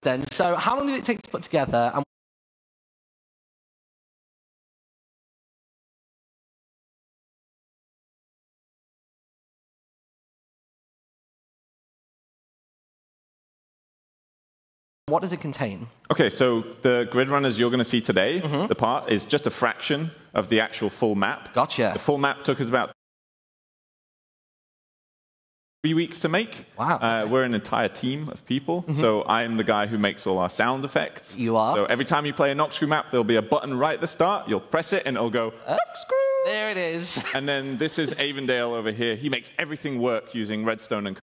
then. So how long did it take to put together? And what does it contain? Okay, so the grid runners you're going to see today, the part, is just a fraction of the actual full map. Gotcha. The full map took us about 3 weeks to make. Wow. We're an entire team of people, so I'm the guy who makes all our sound effects. You are? So every time you play a Knockscrew map, there'll be a button right at the start. You'll press it, and it'll go, Knockscrew! There it is. And then this is Avondale over here. He makes everything work using redstone and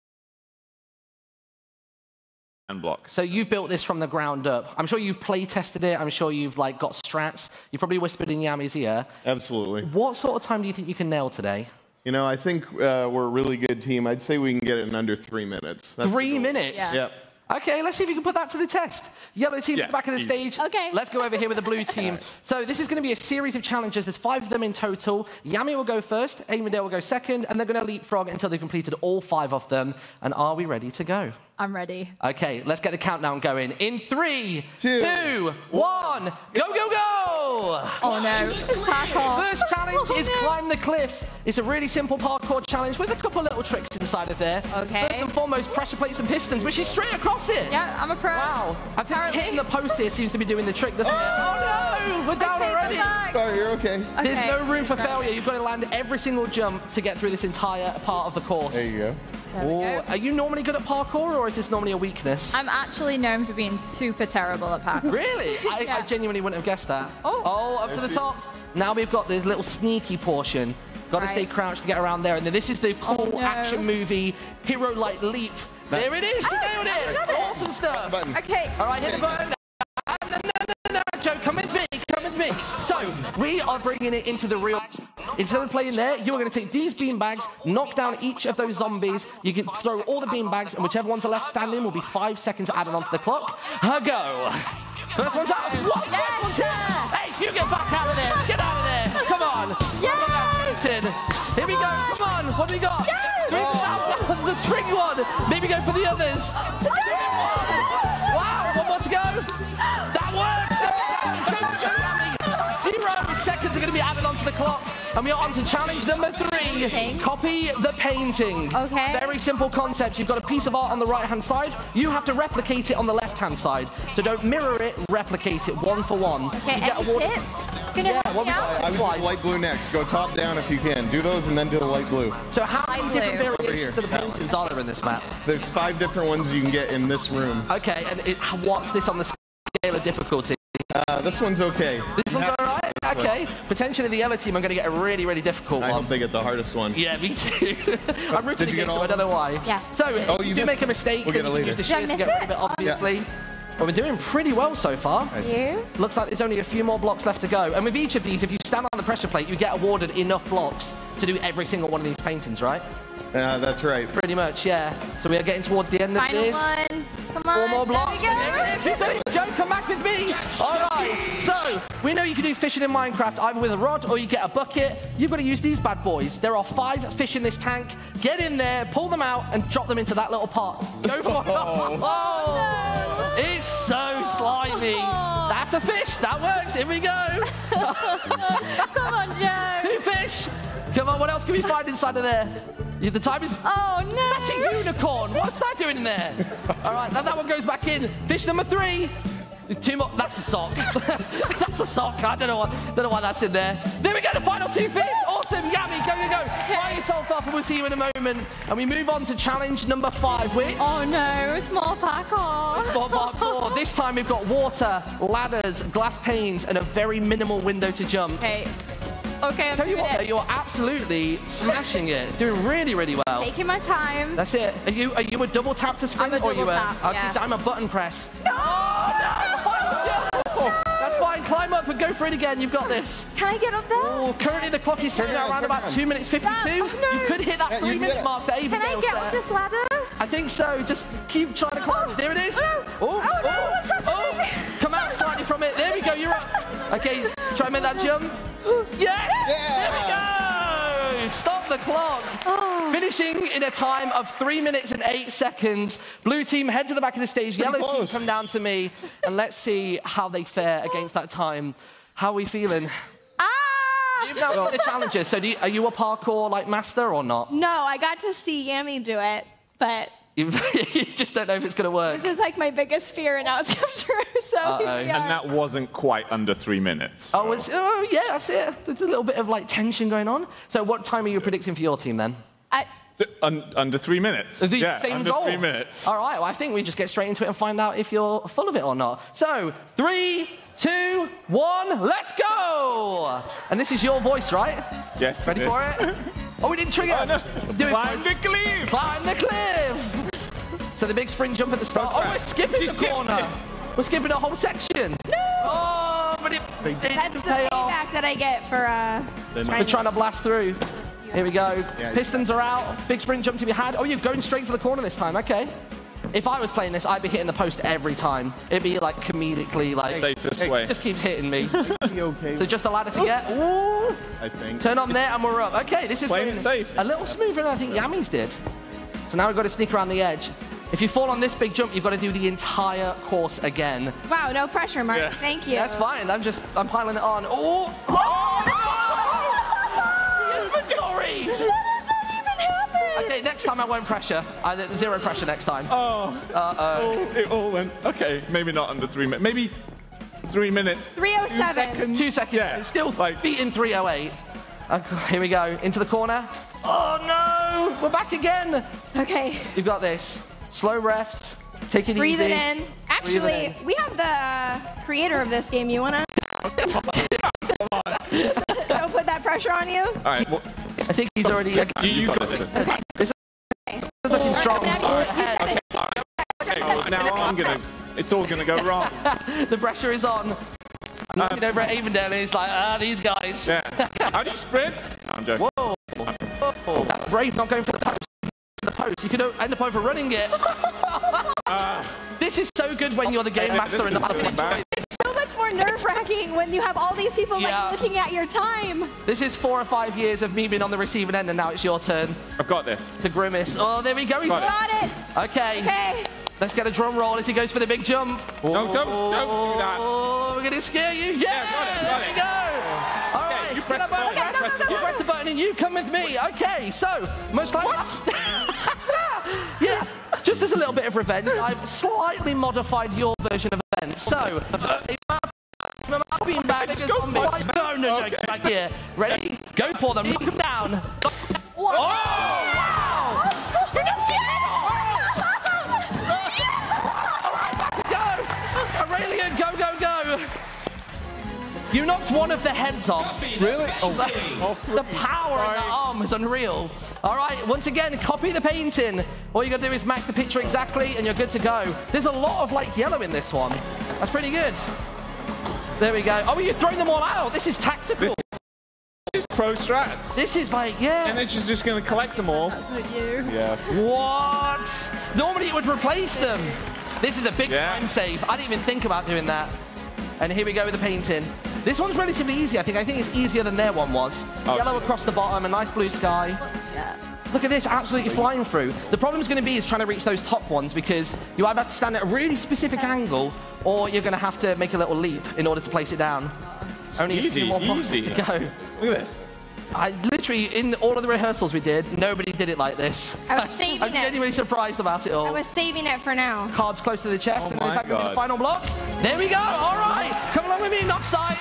blocks. So you've built this from the ground up. I'm sure you've play tested it. I'm sure you've got strats. You've probably whispered in Yami's ear. Absolutely. What sort of time do you think you can nail today? You know, I think we're a really good team. I'd say we can get it in under 3 minutes. That's 3 minutes? Yeah. Yep. Okay, let's see if you can put that to the test. Yellow team at the back of the stage. Okay. Let's go over here with the blue team. So this is going to be a series of challenges. There's 5 of them in total. Yami will go first, Avondale will go second, and they're going to leapfrog until they've completed all 5 of them. And are we ready to go? I'm ready. Okay, let's get the countdown going. In 3, 2, 1, go, go, go! Oh no, it's parkour. First challenge is climb the cliff. It's a really simple parkour challenge with a couple little tricks inside of there. Okay. First and foremost, pressure plates and pistons, which is straight across it. Yeah, I'm a pro. Wow. I think hitting the post here seems to be doing the trick, doesn't it? Oh no, we're down Okay, already. come back. Oh, you're okay. There's no room for failure. You've got to land every single jump to get through this entire part of the course. There you go. There we go. Are you normally good at parkour, or is this normally a weakness? I'm actually known for being super terrible at parkour. Really? I Yeah. genuinely wouldn't have guessed that. Oh. Up to the top. Now we've got this little sneaky portion. Got to Right. stay crouched to get around there. And then this is the cool no. action movie hero-like leap. There it is. You nailed it. got it. Awesome stuff. Button. Okay. All right, hit the button. No, Joe, come with me. Come with me. So we are bringing it into the real. Instead of playing there, you're going to take these beanbags, knock down each of those zombies. You can throw all the beanbags, and whichever one's left standing will be 5 seconds added onto the clock. Go. First one's out. What? Yes. First one's here. Hey, you get back out of there. Get out of there. Come on. Yes. Here we go. Come on. What do we got? Yes. That was a string one. Maybe go for the others. Wow. One more to go. That works. 0 seconds are going to be added onto the clock. And we are on to challenge number 3. Painting. Copy the painting. Okay. Very simple concept. You've got a piece of art on the right-hand side. You have to replicate it on the left-hand side. So don't mirror it, replicate it one for one. Okay, You get any awarded- tips? Gonna Yeah, help what me we out? got? I would do the light blue next. Go top down if you can. Do those and then do the light blue. So how many Light different blue. variations of the paintings are there in this map? There's 5 different ones you can get in this room. Okay, and what's this on the scale of difficulty? This one's okay. This one's all right? Okay. Potentially the yellow team are going to get a really, really difficult I one. hope they get the hardest one. Yeah, me too. I'm rooting Did you get against all them, I don't know why. Yeah. So, Oh, if you you do missed make a it. mistake, We'll get then it you can use later. the Did I shears to miss get rid of it, it? obviously. But we're doing pretty well so far. You? Looks like there's only a few more blocks left to go. And with each of these, if you stand on the pressure plate, you get awarded enough blocks to do every single one of these paintings, right? That's right. Pretty much, yeah. So we are getting towards the end of Final this. one. Come on. 4 more blocks. There we go. And here it is. Joe, come back with me. All right. So we know you can do fishing in Minecraft either with a rod or you get a bucket. You've got to use these bad boys. There are 5 fish in this tank. Get in there, pull them out, and drop them into that little pot. Go for it. Oh, it's so slimy. That's a fish. That works. Here we go. Come on, Joe. 2 fish. Come on. What else can we find inside of there? The time is. Oh, no. That's a unicorn. What's that doing in there? All right, now that one goes back in. Fish number 3. 2 more. That's a sock. That's a sock. I don't know why that's in there. There we go. The final 2 fish. Awesome. Yummy. Go, go, go. Fry yourself up, and we'll see you in a moment. And we move on to challenge number 5, which. Oh, no. It's more parkour. It's more parkour. This time we've got water, ladders, glass panes, and a very minimal window to jump. Okay. Okay, I'm Tell you doing what, though, it. you're absolutely smashing it. Doing really, really well. Taking my time. That's it. Are you a double tap to sprint? I'm a or double you tap, Okay, yeah. so I'm a button press. No! Oh, no! Final jump! That's fine. Climb up and go for it again. You've got this. Can I get up there? Oh, currently the clock is sitting at around about 2 minutes 52. Oh, no. You could hit that Yeah, you can 3-minute get it. mark that Can I Avondale get set. up this ladder? I think so. Just keep trying to climb. There it is. Oh, no, what's happening? Come out slightly from it. There we go. You're up. Okay, try and make that jump. Yes! Yeah! There we go! Stop the clock. Finishing in a time of 3 minutes and 8 seconds. Blue team, head to the back of the stage. Yellow team, come down to me. And let's see how they fare against that time. How are we feeling? You've now seen the challenges. So are you a parkour like master or not? No, I got to see Yami do it, but... You just don't know if it's going to work. This is like my biggest fear, and now it's come true, so here we are. And that wasn't quite under 3 minutes. So. Oh, yeah, that's it. There's a little bit of like tension going on. So what time are you predicting for your team then? Under 3 minutes. The same under goal. 3 minutes. All right, well, I think we just get straight into it and find out if you're full of it or not. So 3, 2, 1, let's go! And this is your voice, right? Yes. Ready for it? Oh, we didn't trigger. Oh, no. Climb the cliff! Climb the cliff! So the big spring jump at the start. Oh, we're skipping the corner. We're skipping a whole section. No! Oh, but it That's the didn't pay off. payback that I get for We're trying to blast through. Here we go. Pistons are out. Big spring jump to be had. Oh, you're going straight for the corner this time. Okay. If I was playing this, I'd be hitting the post every time. It'd be like comedically like... Safest way. It just keeps hitting me. Okay. So just a ladder to get. Ooh. I think. Turn on there and we're up. Okay, this is Playing going it safe. a little smoother than I think Yami's did. So now we've got to sneak around the edge. If you fall on this big jump, you've got to do the entire course again. Wow, no pressure, Mark. Yeah. Thank you. That's fine. I'm piling it on. Oh! The inventory! What does that even happen? Okay, next time I won't pressure. Zero pressure next time. Oh. It all went. Okay, maybe not under 3 minutes. Maybe 3 minutes. 3:07. 2 seconds. Yeah. It's still beating 3:08. Okay, here we go. Into the corner. Oh, no! We're back again. Okay. You've got this. Slow refs. Take it Breathe easy. it in. Actually, we have the creator of this game. You wanna? Don't put that pressure on you. All right. Well, I think he's already... you got this. This is looking strong. Okay, well, now I'm gonna. It's all gonna go wrong. The pressure is on. I'm looking over at Avondale and he's like, these guys. Yeah. How do you sprint? No, I'm joking. Whoa. Whoa. That's brave not going for the post. You could end up overrunning it. This is so good when you're the game master and not having enjoy it. It's so much more nerve-wracking when you have all these people like looking at your time. This is 4 or 5 years of me being on the receiving end, and now it's your turn. I've got this. To grimace. Oh, there we go. He's Got it. Okay. Okay. Let's get a drum roll as he goes for the big jump. No, don't do that. Oh, we're gonna scare you. Yeah, got it. There we go. All right, you press the button. You press the button and you come with me. Okay, so most likely. Yeah, just as a little bit of revenge, I've slightly modified your version of events. So, no, get back here. Ready? Go for them. Knock them down. Whoa. Oh, wow! Go! Aurelian, go, go, go! You knocked one of the heads off. Really? The power in that arm is unreal. All right, once again, copy the painting. All you got to do is match the picture exactly, and you're good to go. There's a lot of like yellow in this one. That's pretty good. There we go. Oh, you're throwing them all out. This is tactical. This is pro strats. This is like, yeah. And then she's just going to collect them all. That's not you. Yeah. What? Normally it would replace them. This is a big time save. I didn't even think about doing that. And here we go with the painting. This one's relatively easy, I think. I think it's easier than their one was. Yellow across the bottom, a nice blue sky. Yeah. Look at this, absolutely flying through. The problem's going to be is trying to reach those top ones because you either have to stand at a really specific angle or you're going to have to make a little leap in order to place it down. Only a few more boxes to go. Look at this. I literally, in all of the rehearsals we did, nobody did it like this. I was saving I'm genuinely surprised about it all. I was saving it for now. Cards close to the chest, and is that going to be the final block? There we go, all right. Come along with me, knock sight.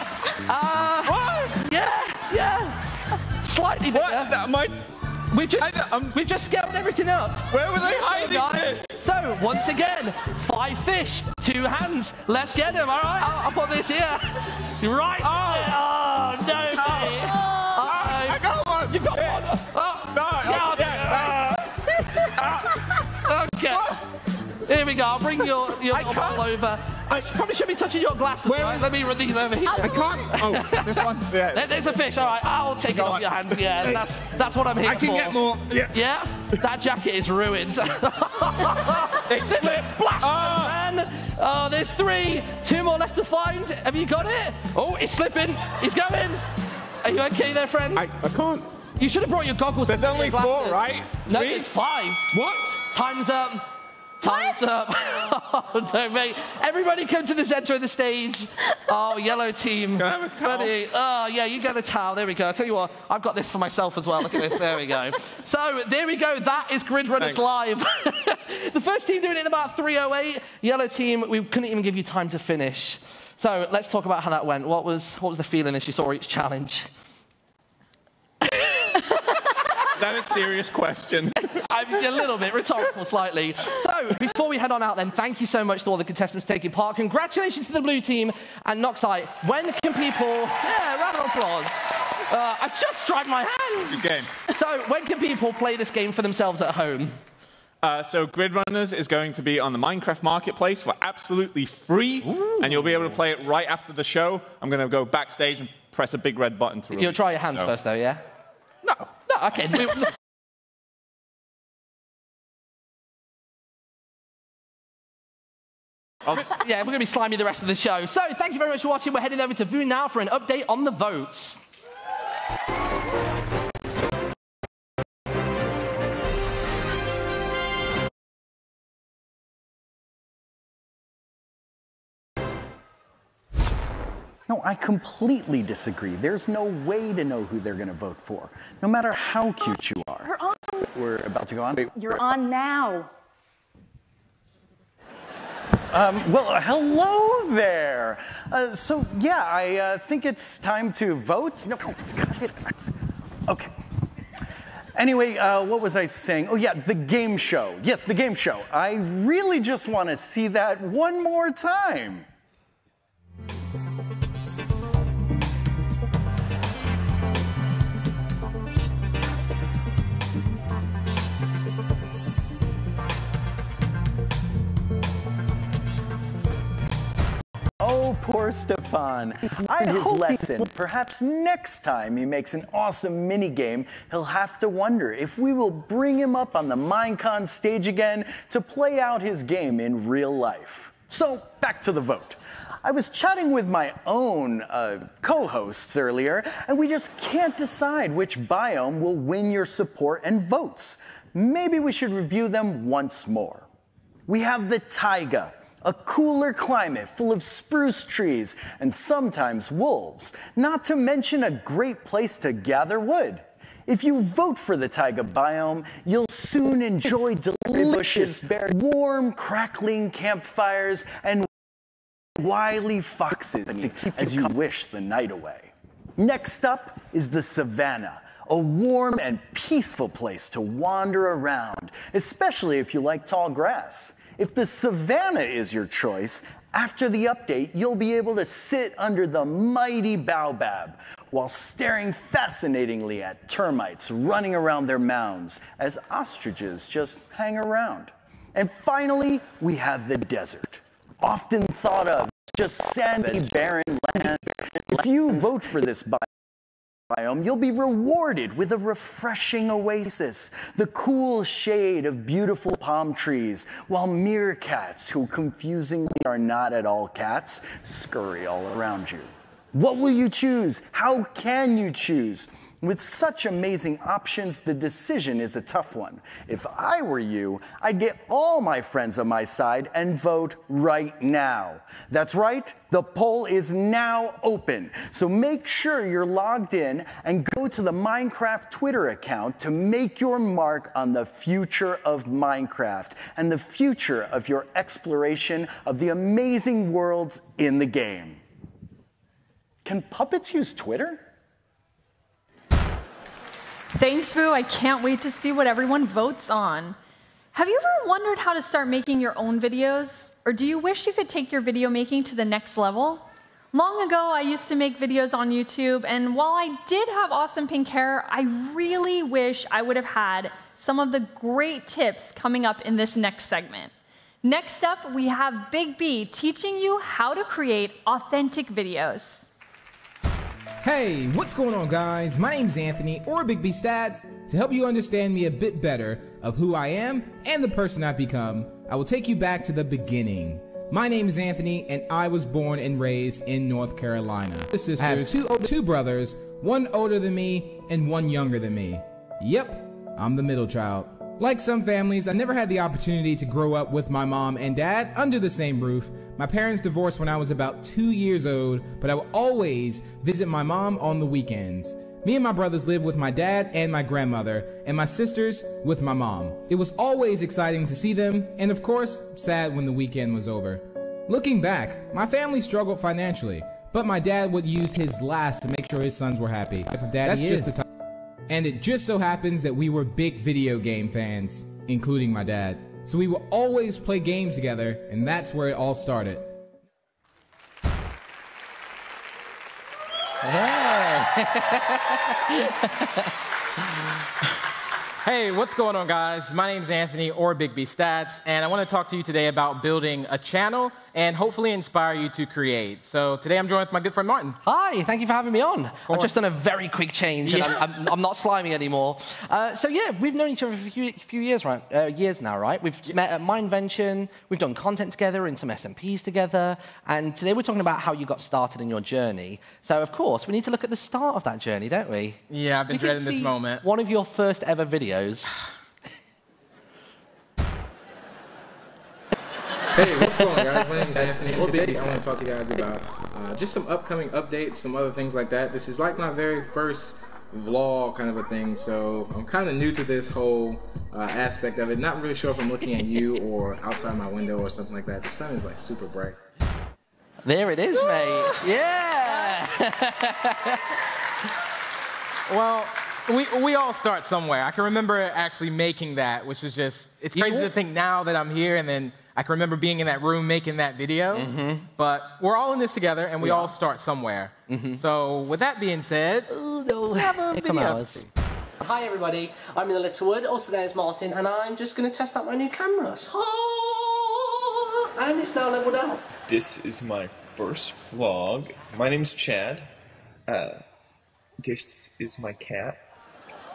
What? Yeah. Slightly bigger. We've just scaled everything up. Where were they hiding this? So, once again, 5 fish, 2 hands. Let's get them, all right? I'll put this here. Right. Oh, no, mate. I got one. You got one. Oh, no. Okay. Here we go. I'll bring your ball over. I probably should be touching your glasses. Right? Let me run these over here. I can't. Oh, this one? Yeah. There's a fish. All right. I'll take it off your hands. Yeah, that's what I'm here for. I can get more. Yeah. Yeah? That jacket is ruined. It's a splash, man. Oh, there's 3. 2 more left to find. Have you got it? Oh, it's slipping. He's going. Are you okay there, friend? I can't. You should have brought your goggles. There's only 4, right? No, 3? there's 5. What? Time's up. Time's up. Oh, no, mate. Everybody come to the center of the stage. Oh, yellow team. Can I have a towel? Ready? Oh, yeah, you get a towel. There we go. I'll tell you what, I've got this for myself as well. Look at this. There we go. So, there we go. That is Grid Runners Live. The first team doing it in about 3:08. Yellow team, we couldn't even give you time to finish. So, let's talk about how that went. What was the feeling as you saw each challenge? Is that a serious question? I mean, a little bit, rhetorical slightly. So, before we head on out then, thank you so much to all the contestants taking part. Congratulations to the blue team. And Noxite, when can people... Yeah, round of applause. I just dried my hands. Good game. So, when can people play this game for themselves at home? So Grid Runners is going to be on the Minecraft Marketplace for absolutely free. Ooh. And you'll be able to play it right after the show. I'm going to go backstage and press a big red button to release. You'll try your hands first, though, yeah? No. No, okay. Yeah, we're going to be slimy the rest of the show. So, thank you very much for watching. We're heading over to Vu now for an update on the votes. No, I completely disagree. There's no way to know who they're going to vote for, no matter how cute you are. You're on. We're about to go on. You're on now. Well, hello there. So, yeah, I think it's time to vote. No, okay. Anyway, what was I saying? Oh, yeah, the game show. Yes, the game show. I really just want to see that one more time. Oh, poor Stefan. I his lesson. Perhaps next time he makes an awesome minigame, he'll have to wonder if we will bring him up on the Minecon stage again to play out his game in real life. So, back to the vote. I was chatting with my own co-hosts earlier, and we just can't decide which biome will win your support and votes. Maybe we should review them once more. We have the taiga, a cooler climate full of spruce trees and sometimes wolves, not to mention a great place to gather wood. If you vote for the taiga biome, you'll soon enjoy delicious, warm, crackling campfires and wily foxes to keep as you wish the night away. Next up is the savanna, a warm and peaceful place to wander around, especially if you like tall grass. If the savanna is your choice, after the update, you'll be able to sit under the mighty baobab while staring fascinatingly at termites running around their mounds as ostriches just hang around. And finally, we have the desert, often thought of as just sandy, barren land. If you vote for this biome, you'll be rewarded with a refreshing oasis, the cool shade of beautiful palm trees, while meerkats, who confusingly are not at all cats, scurry all around you. What will you choose? How can you choose? With such amazing options, the decision is a tough one. If I were you, I'd get all my friends on my side and vote right now. That's right, the poll is now open. So make sure you're logged in and go to the Minecraft Twitter account to make your mark on the future of Minecraft and the future of your exploration of the amazing worlds in the game. Can puppets use Twitter? Thanks, Vu. I can't wait to see what everyone votes on. Have you ever wondered how to start making your own videos? Or do you wish you could take your video making to the next level? Long ago, I used to make videos on YouTube, and while I did have awesome pink hair, I really wish I would have had some of the great tips coming up in this next segment. Next up, we have Big B teaching you how to create authentic videos. Hey, what's going on, guys? My name's Anthony, or Big B Stats. To help you understand me a bit better of who I am and the person I've become, I will take you back to the beginning. My name is Anthony, and I was born and raised in North Carolina. I have two brothers, one older than me and one younger than me. Yep, I'm the middle child. Like some families, I never had the opportunity to grow up with my mom and dad under the same roof. My parents divorced when I was about 2 years old, but I would always visit my mom on the weekends. Me and my brothers lived with my dad and my grandmother, and my sisters with my mom. It was always exciting to see them, and of course, sad when the weekend was over. Looking back, my family struggled financially, but my dad would use his last to make sure his sons were happy. That's just the time. And it just so happens that we were big video game fans, including my dad. So we would always play games together, and that's where it all started. Hey, what's going on, guys? My name's Anthony, or Big B Stats, and I want to talk to you today about building a channel and hopefully inspire you to create. So today I'm joined with my good friend Martin. Hi, thank you for having me on. I've just done a very quick change, and I'm not slimy anymore. So yeah, we've known each other for a few years, right? Years now, right? We've met at Mindvention, we've done content together and some SMPs together, and today we're talking about how you got started in your journey. So of course, we need to look at the start of that journey, don't we? Yeah, I've been dreading this moment. One of your first ever videos. Hey, what's going on, guys? My name is Anthony, and today I want to talk to you guys about just some upcoming updates, some other things like that. This is like my very first vlog kind of a thing, so I'm kind of new to this whole aspect of it. Not really sure if I'm looking at you or outside my window or something like that. The sun is like super bright. There it is, mate. Yeah! Well, we all start somewhere. I can remember actually making that, which is just, it's crazy to think now that I'm here and then I can remember being in that room making that video, but we're all in this together and we all start somewhere. So with that being said, we have a video. Hi everybody, I'm in the Littlewood, also known as Martin, and I'm just going to test out my new cameras. And it's now leveled out. This is my first vlog. My name's Chad. This is my cat.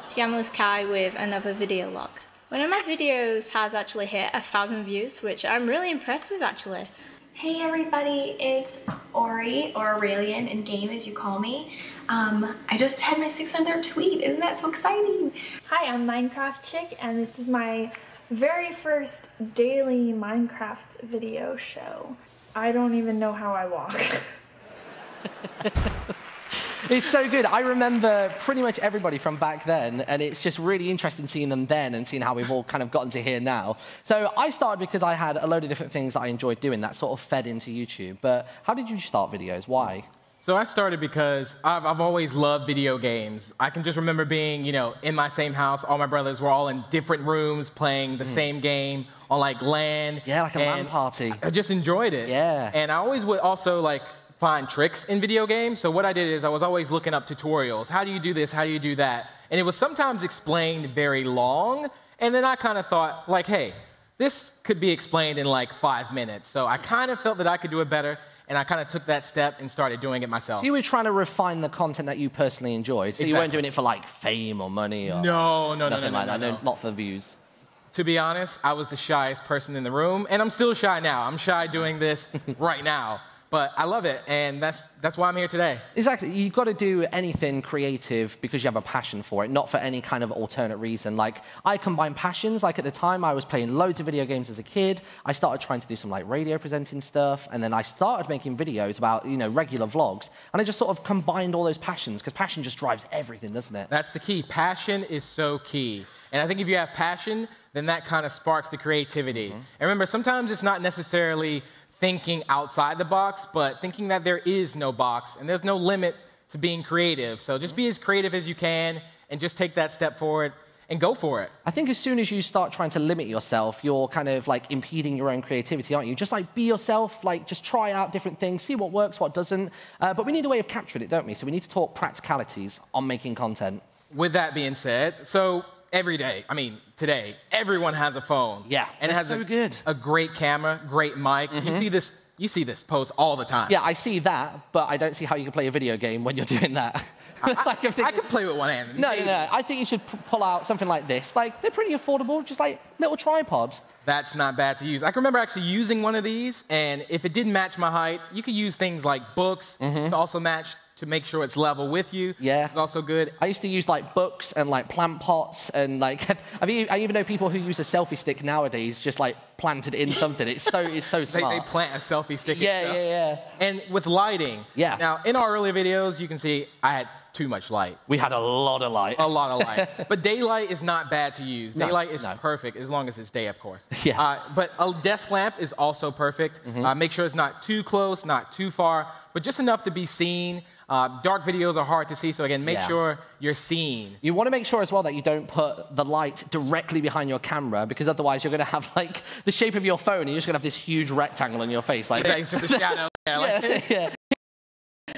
Tiamo's Kai with another video log. One of my videos has actually hit 1,000 views, which I'm really impressed with actually. Hey everybody, it's Ori, or Aurelian in game as you call me. I just had my 600th tweet, isn't that so exciting? Hi, I'm Minecraft Chick, and this is my very first daily Minecraft video show. I don't even know how I walk. It's so good. I remember pretty much everybody from back then, and it's just really interesting seeing them then and seeing how we've all kind of gotten to here now. So I started because I had a load of different things that I enjoyed doing that sort of fed into YouTube. But how did you start videos? Why? So I started because I've always loved video games. I can just remember being, you know, in my same house. All my brothers were all in different rooms playing the same game on like LAN. Yeah, like a LAN party. I just enjoyed it. Yeah. And I always would also like find tricks in video games. So what I did is I was always looking up tutorials. How do you do this? How do you do that? And it was sometimes explained very long. And then I kind of thought like, hey, this could be explained in like 5 minutes. So I kind of felt that I could do it better. And I kind of took that step and started doing it myself. So you were trying to refine the content that you personally enjoyed. So you weren't doing it for like fame or money or nothing like that. Not for views. To be honest, I was the shyest person in the room. And I'm still shy now. I'm shy doing this right now. But I love it, and that's why I'm here today. Exactly. You've got to do anything creative because you have a passion for it, not for any kind of alternate reason. Like, I combine passions. Like, at the time, I was playing loads of video games as a kid. I started trying to do some, like, radio presenting stuff, and then I started making videos about, you know, regular vlogs. And I just sort of combined all those passions, because passion just drives everything, doesn't it? That's the key. Passion is so key. And I think if you have passion, then that kind of sparks the creativity. And remember, sometimes it's not necessarily thinking outside the box, but thinking that there is no box and there's no limit to being creative. So just be as creative as you can and just take that step forward and go for it. I think as soon as you start trying to limit yourself, you're kind of like impeding your own creativity, aren't you? Just like be yourself, like just try out different things, see what works, what doesn't. But we need a way of capturing it, don't we? So we need to talk practicalities on making content. With that being said, so every day, I mean, today, everyone has a phone. Yeah, and it has a great camera, great mic. You see this post all the time. Yeah, I see that, but I don't see how you can play a video game when you're doing that. I can play with one hand. No. I think you should pull out something like this. Like, they're pretty affordable, just like little tripods. That's not bad to use. I can remember actually using one of these, and if it didn't match my height, you could use things like books to also match to make sure it's level with you. Yeah. It's also good. I used to use like books and like plant pots and like I even know people who use a selfie stick nowadays, just like planted in something. It's so smart. They plant a selfie stick. Yeah. And with lighting. Yeah. Now, in our earlier videos, you can see I had too much light. We had a lot of light. A lot of light. But daylight is not bad to use. No, Daylight is no. perfect, as long as it's day, of course. Yeah. But a desk lamp is also perfect. Make sure it's not too close, not too far, but just enough to be seen. Dark videos are hard to see, so again, make sure you're seen. You want to make sure as well that you don't put the light directly behind your camera, because otherwise you're going to have like the shape of your phone, and you're just going to have this huge rectangle on your face. Like, Exactly, it's just a shadow. yeah.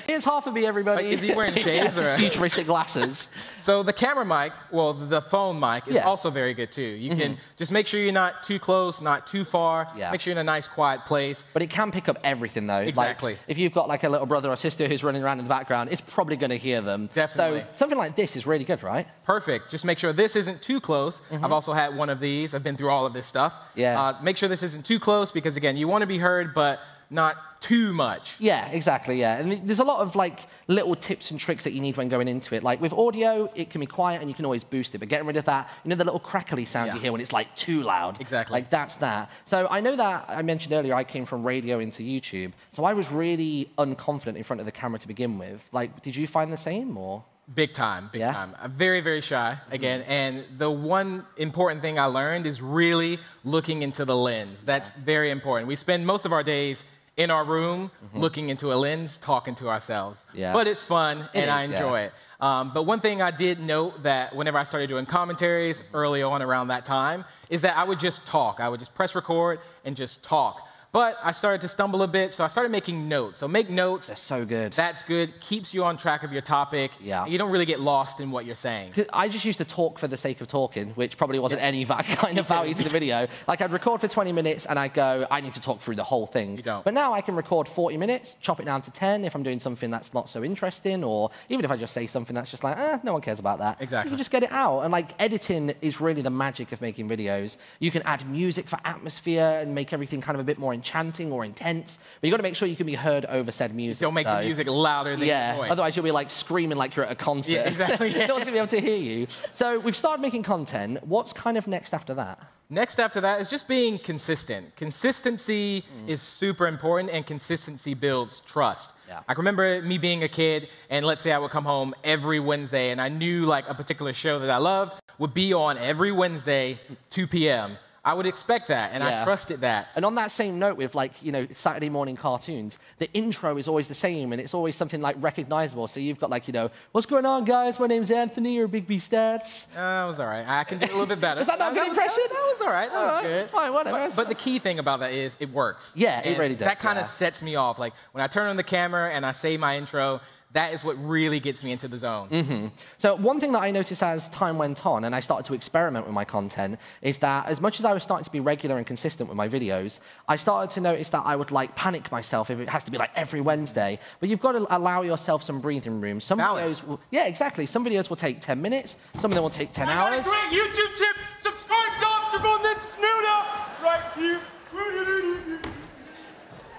Here's half of me, everybody. Like, is he wearing shades or futuristic glasses? So the camera mic, well, the phone mic is also very good too. You can just make sure you're not too close, not too far. Make sure you're in a nice, quiet place. But it can pick up everything, though. Exactly. Like, if you've got like a little brother or sister who's running around in the background, it's probably going to hear them. Definitely. So something like this is really good, right? Perfect. Just make sure this isn't too close. I've also had one of these. I've been through all of this stuff. Yeah. Make sure this isn't too close, because again, you want to be heard, but not too much. Yeah, exactly, yeah. And there's a lot of like little tips and tricks that you need when going into it. Like with audio, it can be quiet and you can always boost it, but getting rid of that, you know, the little crackly sound you hear when it's like too loud. Exactly. Like that's that. So I know that I mentioned earlier I came from radio into YouTube, so I was really unconfident in front of the camera to begin with. Like, did you find the same or? Big time, big time. I'm very, very shy, again, and the one important thing I learned is really looking into the lens. That's very important. We spend most of our days in our room looking into a lens, talking to ourselves. But it's fun, and I enjoy it. But one thing I did note that whenever I started doing commentaries early on around that time is that I would just talk. I would just press record and just talk. But I started to stumble a bit, so I started making notes. So make notes. That's so good. That's good. Keeps you on track of your topic. Yeah. You don't really get lost in what you're saying. I just used to talk for the sake of talking, which probably wasn't any kind of value to the video. Like, I'd record for 20 minutes, and I'd go, I need to talk through the whole thing. You don't. But now I can record 40 minutes, chop it down to 10 if I'm doing something that's not so interesting, or even if I just say something that's just like, no one cares about that. Exactly. You can just get it out. And, like, editing is really the magic of making videos. You can add music for atmosphere and make everything kind of a bit more enchanting or intense, but you've got to make sure you can be heard over said music. Don't make the music louder than your voice. Otherwise you'll be like screaming like you're at a concert. Yeah, exactly. No one's going to be able to hear you. So we've started making content. What's kind of next after that? Next after that is just being consistent. Consistency is super important, and consistency builds trust. I can remember me being a kid, and let's say I would come home every Wednesday, and I knew like a particular show that I loved would be on every Wednesday, 2 p.m. I would expect that, and I trusted that. And on that same note with, like, you know, Saturday morning cartoons, the intro is always the same, and it's always something, like, recognizable. So you've got, like, you know, what's going on, guys? My name's Anthony, or Big B Stats. That was all right. I can do it a little bit better. Was that not a good impression? That was all right. That was good. Fine, whatever. But the key thing about that is it works. Yeah, it really does. That kind of sets me off. Like, when I turn on the camera and I say my intro, that is what really gets me into the zone. So one thing that I noticed as time went on and I started to experiment with my content is that as much as I was starting to be regular and consistent with my videos, I started to notice that I would like panic myself if it has to be like every Wednesday. But you've got to allow yourself some breathing room. Some videos will, exactly. Some videos will take 10 minutes. Some of them will take 10 hours. Great YouTube tip. Subscribe to Obstacle. This is Nuda right here.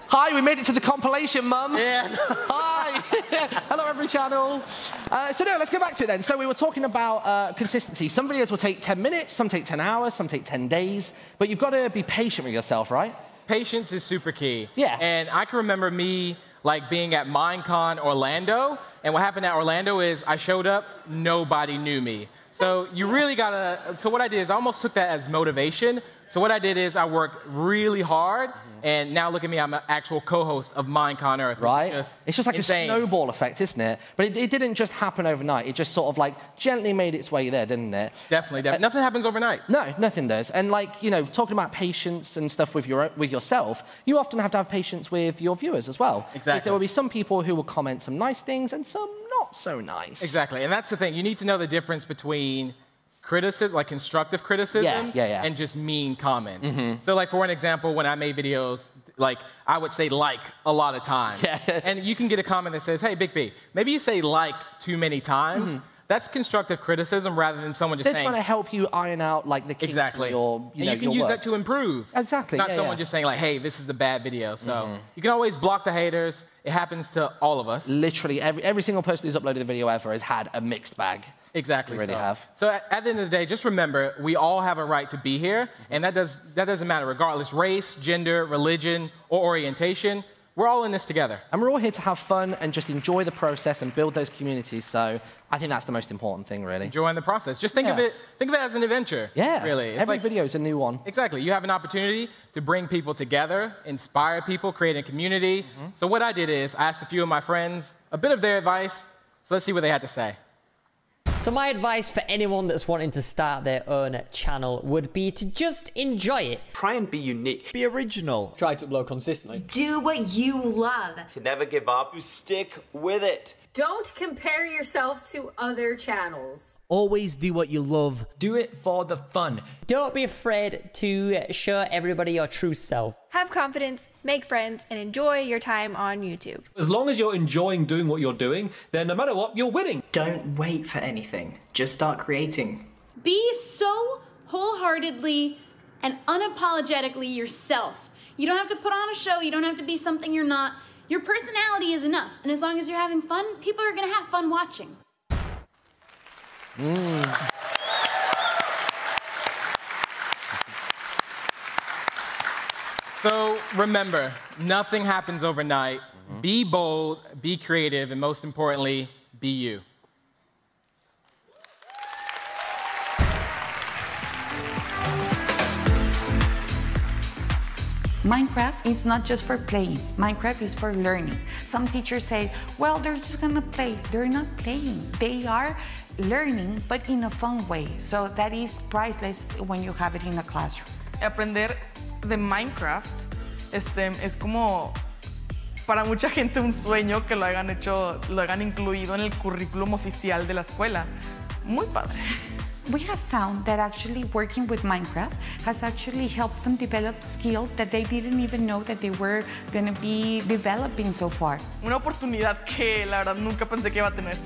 Hi, we made it to the compilation, Mum. Yeah. Hi. Hello, every channel. So no, let's go back to it then. So we were talking about consistency. Some videos will take 10 minutes, some take 10 hours, some take 10 days. But you've got to be patient with yourself, right? Patience is super key. Yeah. And I can remember me like being at Minecon Orlando. And what happened at Orlando is I showed up, nobody knew me. So you really gotta, so what I did is I almost took that as motivation. So what I did is I worked really hard, and now look at me, I'm an actual co-host of Minecon Earth. Right? It's just like insane. A snowball effect, isn't it? But it didn't just happen overnight. It just sort of like gently made its way there, didn't it? Definitely. Nothing happens overnight. No, nothing does. And like, you know, talking about patience and stuff with yourself, you often have to have patience with your viewers as well. Exactly. Because there will be some people who will comment some nice things and some not so nice. Exactly. And that's the thing. You need to know the difference between criticism, like constructive criticism, and just mean comments. So like for an example, when I made videos, like I would say like a lot of times. And you can get a comment that says, hey, Big B, maybe you say like too many times. that's constructive criticism rather than someone just They're saying. trying to help you iron out like the kinks Exactly. in your, and you can use that to improve. Exactly. Not someone just saying like, hey, this is a bad video. So you can always block the haters. It happens to all of us. Literally, every single person who's uploaded a video ever has had a mixed bag. Exactly. They really have. So at the end of the day, just remember, we all have a right to be here, and that doesn't matter, regardless race, gender, religion, or orientation. We're all in this together. And we're all here to have fun and just enjoy the process and build those communities. So I think that's the most important thing, really. Enjoying the process. Just think of it as an adventure. Yeah. Really. It's Every video is a new one. Exactly. You have an opportunity to bring people together, inspire people, create a community. So what I did is I asked a few of my friends a bit of their advice. So let's see what they had to say. So my advice for anyone that's wanting to start their own channel would be to just enjoy it. Try and be unique. Be original. Try to upload consistently. Do what you love. To never give up. To stick with it. Don't compare yourself to other channels. Always do what you love. Do it for the fun. Don't be afraid to show everybody your true self. Have confidence, make friends, and enjoy your time on YouTube. As long as you're enjoying doing what you're doing, then no matter what, you're winning. Don't wait for anything. Just start creating. Be so wholeheartedly and unapologetically yourself. You don't have to put on a show. You don't have to be something you're not. Your personality is enough. And as long as you're having fun, people are going to have fun watching. So remember, nothing happens overnight. Be bold, be creative, and most importantly, be you. Minecraft is not just for playing. Minecraft is for learning. Some teachers say, well, they're just gonna play. They're not playing. They are learning, but in a fun way. So that is priceless when you have it in a classroom. Aprender de Minecraft es como para mucha gente un sueño que lo hayan incluido en el currículum oficial de la escuela. Muy padre. We have found that actually working with Minecraft has actually helped them develop skills that they didn't even know that they were going to be developing so far. Una oportunidad que la verdad nunca pensé que iba a tener.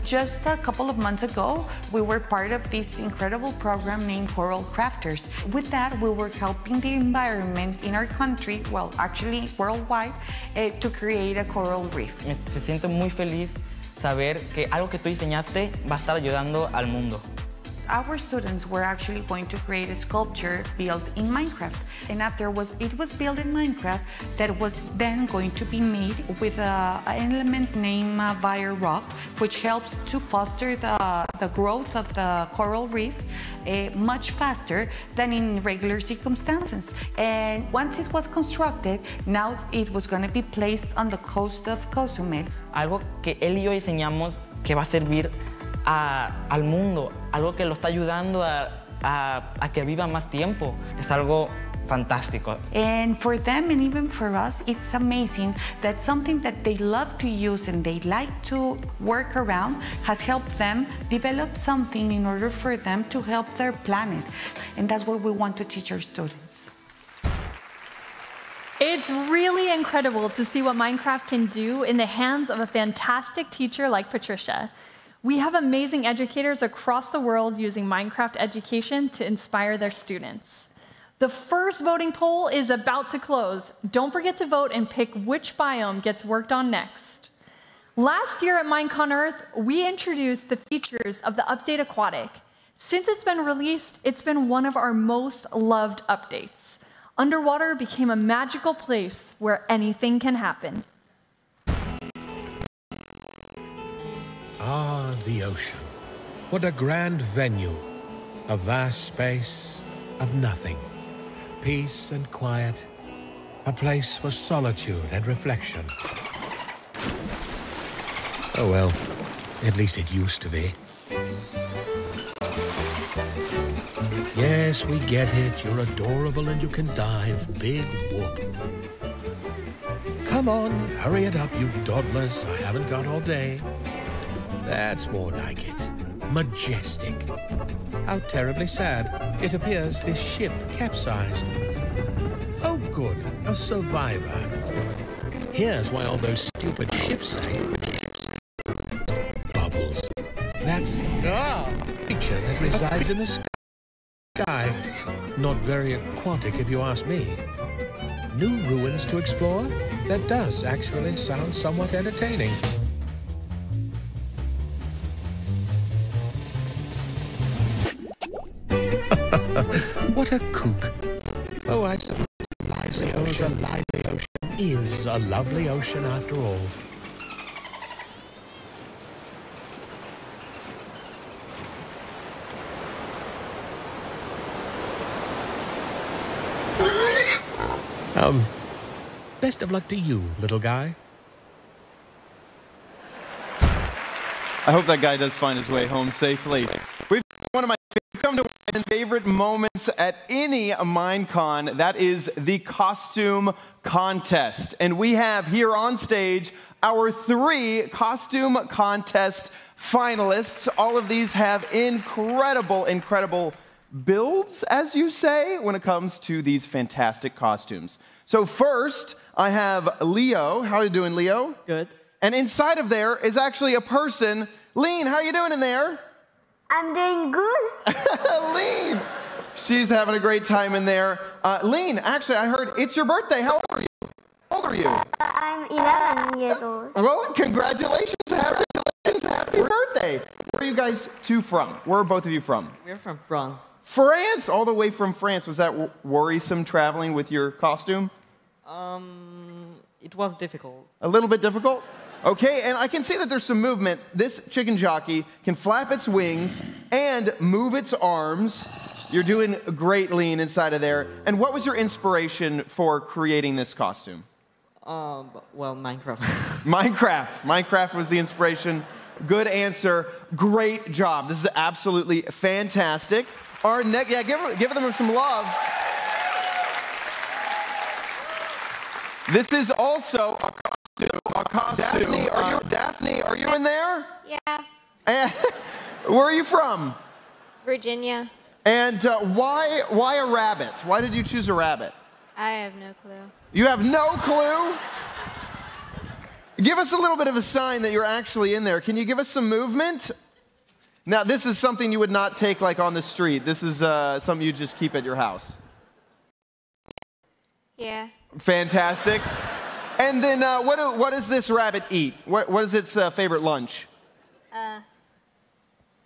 Just a couple of months ago, we were part of this incredible program named Coral Crafters. With that, we were helping the environment in our country, well, actually worldwide, to create a coral reef. Se siento muy feliz saber que algo que tú diseñaste va a estar ayudando al mundo. Our students were actually going to create a sculpture built in Minecraft. And after it was built in Minecraft, that was then going to be made with an element named Vire Rock, which helps to foster the growth of the coral reef much faster than in regular circumstances. And once it was constructed, now it was going to be placed on the coast of Cozumel. Algo que él y yo diseñamos que va a servir al mundo, algo que lo está ayudando a que viva más tiempo. Es algo fantástico. And for them and even for us, it's amazing that something that they love to use and they like to work around has helped them develop something in order for them to help their planet. And that's what we want to teach our students. It's really incredible to see what Minecraft can do in the hands of a fantastic teacher like Patricia. We have amazing educators across the world using Minecraft education to inspire their students. The first voting poll is about to close. Don't forget to vote and pick which biome gets worked on next. Last year at Minecon Earth, we introduced the features of the Update Aquatic. Since it's been released, it's been one of our most loved updates. Underwater became a magical place where anything can happen. Ah, the ocean. What a grand venue. A vast space of nothing. Peace and quiet. A place for solitude and reflection. Oh well, at least it used to be. Yes, we get it. You're adorable and you can dive. Big whoop. Come on, hurry it up, you dawdlers. I haven't got all day. That's more like it. Majestic. How terribly sad. It appears this ship capsized. Oh good, a survivor. Here's why all those stupid ships sank. Bubbles. creature that resides in the sky. Not very aquatic, if you ask me. New ruins to explore? That does actually sound somewhat entertaining. What a kook. Oh, I suppose a lively ocean is a lovely ocean after all. Best of luck to you, little guy. I hope that guy does find his way home safely. We've come to one of my favorite moments at any Minecon. That is the costume contest. And we have here on stage our 3 costume contest finalists. All of these have incredible builds, as you say, when it comes to these fantastic costumes. So first, I have Leo. How are you doing, Leo? Good. And inside of there is actually a person. Lean, how are you doing in there? I'm doing good. Lean! She's having a great time in there. Lean, actually, I heard it's your birthday. How old are you? How old are you? I'm 11 years old. Well, congratulations. Happy birthday. Where are you guys two from? Where are both of you from? We're from France. France? All the way from France. Was that worrisome traveling with your costume? It was difficult. A little bit difficult? Okay, and I can see that there's some movement. This chicken jockey can flap its wings and move its arms. You're doing great, Lean, inside of there. And what was your inspiration for creating this costume? Well, Minecraft. Minecraft was the inspiration. Good answer. Great job. This is absolutely fantastic. Our next, yeah, give them some love. This is also a costume. Daphne, are you in there? Yeah. Where are you from? Virginia. And why a rabbit? Why did you choose a rabbit? I have no clue. You have no clue? Give us a little bit of a sign that you're actually in there. Can you give us some movement? Now, this is something you would not take like on the street. This is something you just keep at your house. Yeah. Fantastic. And then what does this rabbit eat? What is its favorite lunch?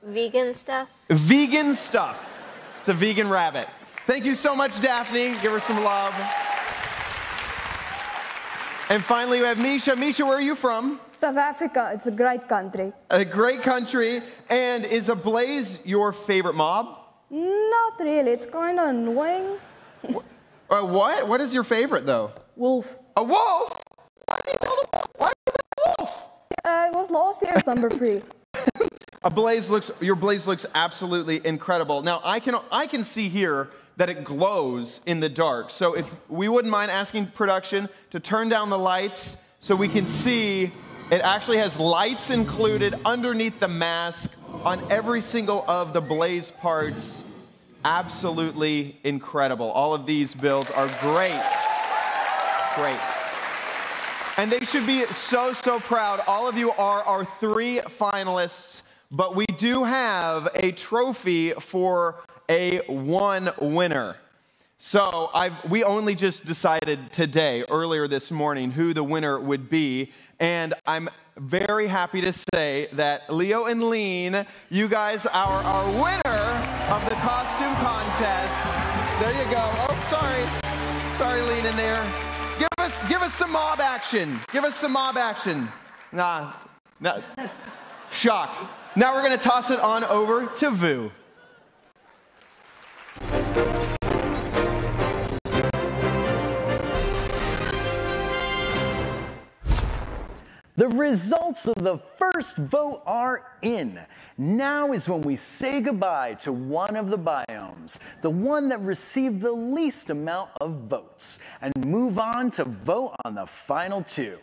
Vegan stuff. Vegan stuff. It's a vegan rabbit. Thank you so much, Daphne. Give her some love. And finally, we have Misha. Misha, where are you from? South Africa. It's a great country. A great country. And is a blaze your favorite mob? Not really. It's kind of annoying. What? What is your favorite, though? Wolf. A wolf? Why do you build a wolf? It was last year's number 3. Your blaze looks absolutely incredible. Now, I can see here that it glows in the dark. So if we wouldn't mind asking production to turn down the lights so we can see it actually has lights included underneath the mask on every single of the blaze parts. Absolutely incredible. All of these builds are great. Great. And they should be so proud. All of you are our 3 finalists, but we do have a trophy for a 1 winner. So we only just decided today, earlier this morning, who the winner would be. And I'm very happy to say that Leo and Lean, you guys are our winner of the costume contest. There you go. Oh, sorry. Sorry, Lean in there. Give us some mob action. Give us some mob action. Nah. Shock. Now we're going to toss it on over to Vu. The results of the first vote are in. Now is when we say goodbye to one of the biomes, the one that received the least amount of votes, and move on to vote on the final 2.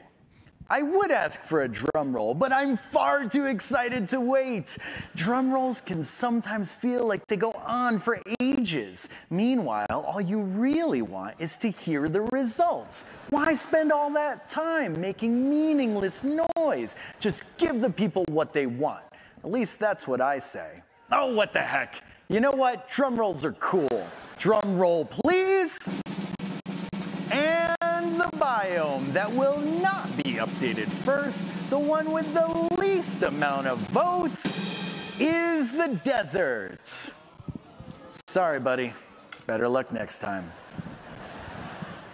I would ask for a drum roll, but I'm far too excited to wait. Drum rolls can sometimes feel like they go on for ages. Meanwhile, all you really want is to hear the results. Why spend all that time making meaningless noise? Just give the people what they want. At least that's what I say. Oh, what the heck. You know what? Drum rolls are cool. Drum roll, please. And the biome that will not be updated first, the one with the least amount of votes, is the desert. Sorry, buddy. Better luck next time.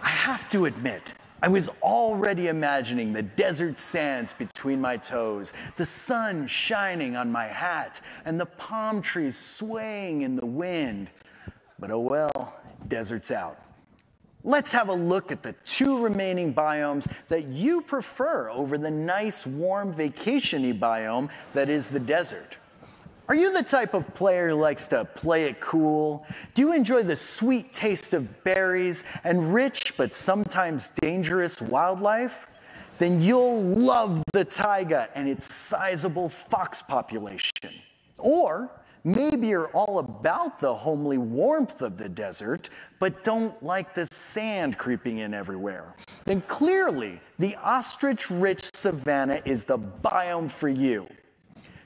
I have to admit, I was already imagining the desert sands between my toes, the sun shining on my hat, and the palm trees swaying in the wind. But oh well, desert's out. Let's have a look at the 2 remaining biomes that you prefer over the nice, warm, vacation-y biome that is the desert. Are you the type of player who likes to play it cool? Do you enjoy the sweet taste of berries and rich but sometimes dangerous wildlife? Then you'll love the taiga and its sizable fox population. Or maybe you're all about the homely warmth of the desert, but don't like the sand creeping in everywhere. Then clearly, the ostrich-rich savanna is the biome for you.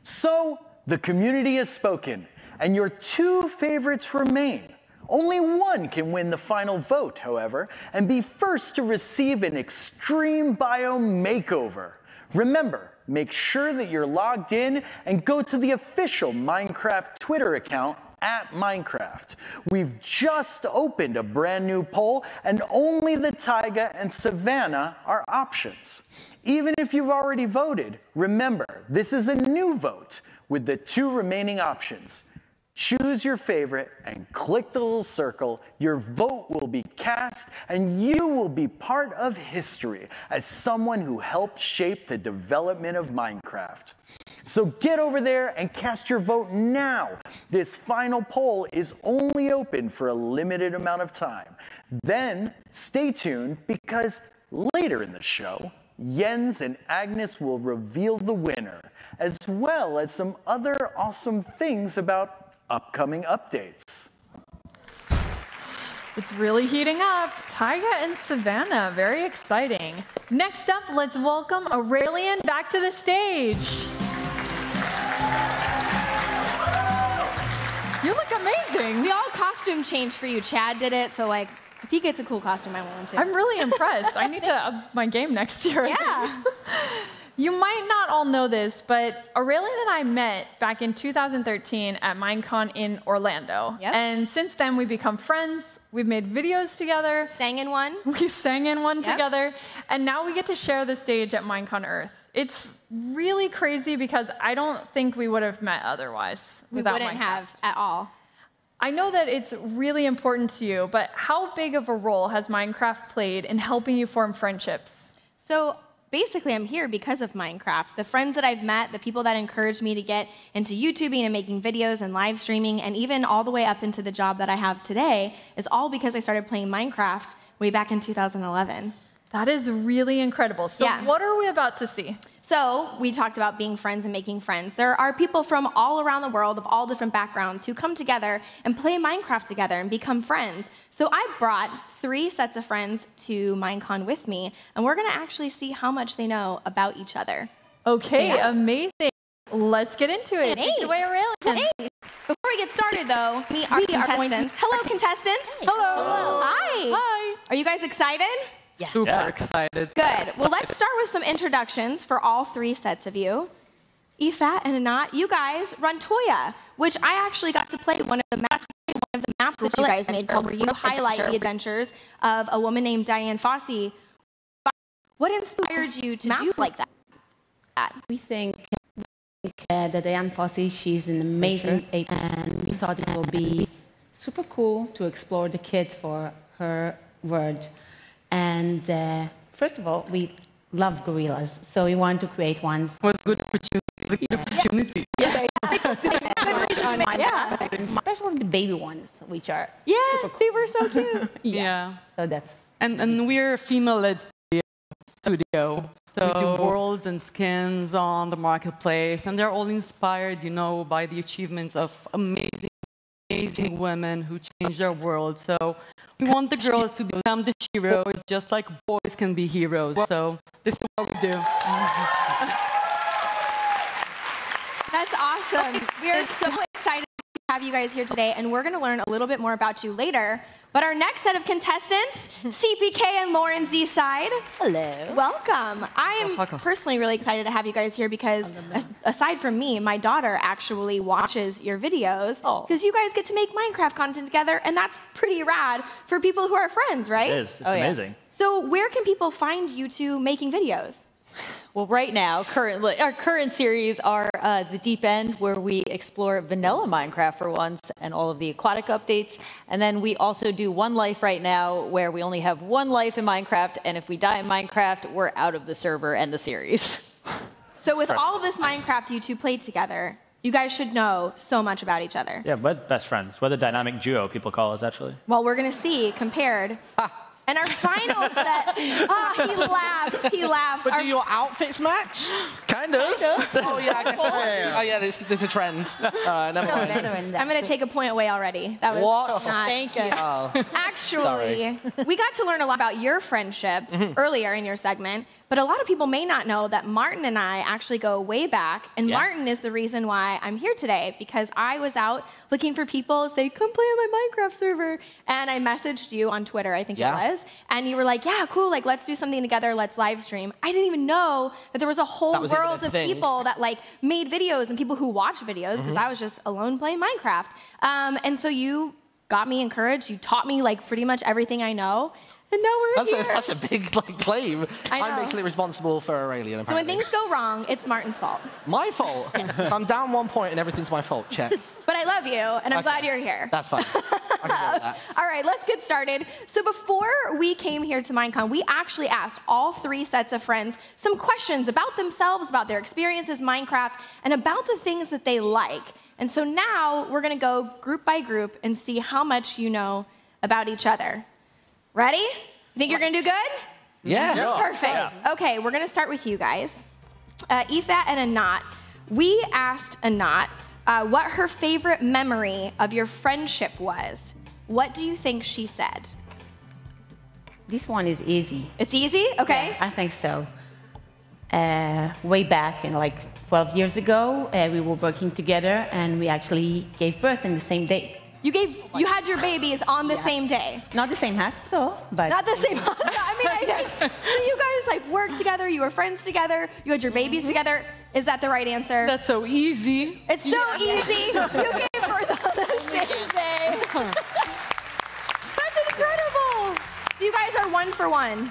So, the community has spoken, and your 2 favorites remain. Only one can win the final vote, however, and be first to receive an extreme biome makeover. Remember, make sure that you're logged in and go to the official Minecraft Twitter account @Minecraft. We've just opened a brand new poll, and only the taiga and savanna are options. Even if you've already voted, remember, this is a new vote with the 2 remaining options. Choose your favorite and click the little circle. Your vote will be cast, and you will be part of history as someone who helped shape the development of Minecraft. So get over there and cast your vote now. This final poll is only open for a limited amount of time. Then stay tuned, because later in the show, Jens and Agnes will reveal the winner, as well as some other awesome things about upcoming updates. It's really heating up. Taiga and Savannah, very exciting. Next up, let's welcome Aurelian back to the stage. You look amazing. We all costume changed for you. Chad did it, so like, if he gets a cool costume, I want one too. I'm really impressed. I need to up my game next year. Yeah. You might not all know this, but Aurelian and I met back in 2013 at Minecon in Orlando. Yep. And since then, we've become friends. We've made videos together. Sang in one. We sang in one Yep. together. And now we get to share the stage at Minecon Earth. It's really crazy because I don't think we would have met otherwise without We wouldn't Minecraft. have at all. I know that it's really important to you, but how big of a role has Minecraft played in helping you form friendships? So basically, I'm here because of Minecraft. The friends that I've met, the people that encouraged me to get into YouTubing and making videos and live streaming, and even all the way up into the job that I have today, is all because I started playing Minecraft way back in 2011. That is really incredible. So Yeah. what are we about to see? So we talked about being friends and making friends. There are people from all around the world of all different backgrounds who come together and play Minecraft together and become friends. So I brought 3 sets of friends to Minecon with me, and we're going to actually see how much they know about each other. Okay, Yeah. Amazing. Let's get into it. Take it away, Aurelian. Hey. Before we get started, though, we are contestants. Hello, contestants. Hello. Hi. Hi. Are you guys excited? Yes. Super excited. Good. Well, let's start with some introductions for all 3 sets of you. Ifat and Anat, you guys run Toya, which I actually got to play one of the maps that you guys made called where you highlight the adventures of a woman named Diane Fossey. What inspired you to do like that? We think that Diane Fossey, she's an amazing actress, and we thought it would be super cool to explore the kids for her world. And first of all, we love gorillas, so we want to create ones. It was a good opportunity. Yeah. Especially the baby ones, which are super cool. They were so cute. Yeah. So that's And we're a female-led studio. So we do worlds and skins on the marketplace, and they're all inspired, you know, by the achievements of amazing women who change their world. So we want the girls to become the heroes, just like boys can be heroes. So this is what we do. That's awesome. We are so excited have you guys here today, and we're going to learn a little bit more about you later. But our next set of contestants, CPK and Lauren Z-Side. Hello. Welcome. I am personally really excited to have you guys here because aside from me, my daughter actually watches your videos because you guys get to make Minecraft content together, and that's pretty rad for people who are friends, right? It is. It's amazing. So where can people find you two making videos? Well, right now, our current series are The Deep End, where we explore vanilla Minecraft for once and all of the aquatic updates. And then we also do One Life right now, where we only have one life in Minecraft, and if we die in Minecraft, we're out of the server and the series. So with all of this Minecraft you two played together, you guys should know so much about each other. Yeah, we're best friends. We're the dynamic duo, people call us, actually. Well, we're going to see compared. And our final set, he laughs. But do your outfits match? Kind of. Oh, yeah, I guess. Oh, yeah, there's a trend. Never mind. I'm going to take a point away already. That was What? not Thank good. you. Oh. Actually, we got to learn a lot about your friendship earlier in your segment, but a lot of people may not know that Martin and I actually go way back, and Martin is the reason why I'm here today, because I was out looking for people to say, come play on my Minecraft server, and I messaged you on Twitter, I think it was, and you were like, yeah, cool, like, let's do something together, let's live stream. I didn't even know that there was a whole world of people that, like, made videos and people who watch videos, because I was just alone playing Minecraft. And so you got me encouraged, you taught me, like, pretty much everything I know, and now we're here. That's a big claim. I know. I'm actually responsible for Aurelian, So when apparently. things go wrong, it's Martin's fault. My fault? I'm down 1 point and everything's my fault. Check. But I love you, and I'm glad you're here. That's fine. I can deal with that. All right, let's get started. So before we came here to Minecon, we actually asked all 3 sets of friends some questions about themselves, about their experiences in Minecraft, and about the things that they like. And so now we're going to go group by group and see how much you know about each other. Ready? You think you're going to do good? Yeah. Perfect. Yeah. Okay, we're going to start with you guys. Ifat and Anat. We asked Anat what her favorite memory of your friendship was. What do you think she said? This one is easy. It's easy? Okay. Yeah, I think so. Way back, like 12 years ago, we were working together and we actually gave birth in the same day. You had your babies on the same day? Not the same hospital, but... Not the same hospital. I mean, I think you guys like worked together, you were friends together, you had your babies together. Is that the right answer? That's so easy. It's so easy. You gave birth on the same day. That's incredible. So you guys are 1 for 1.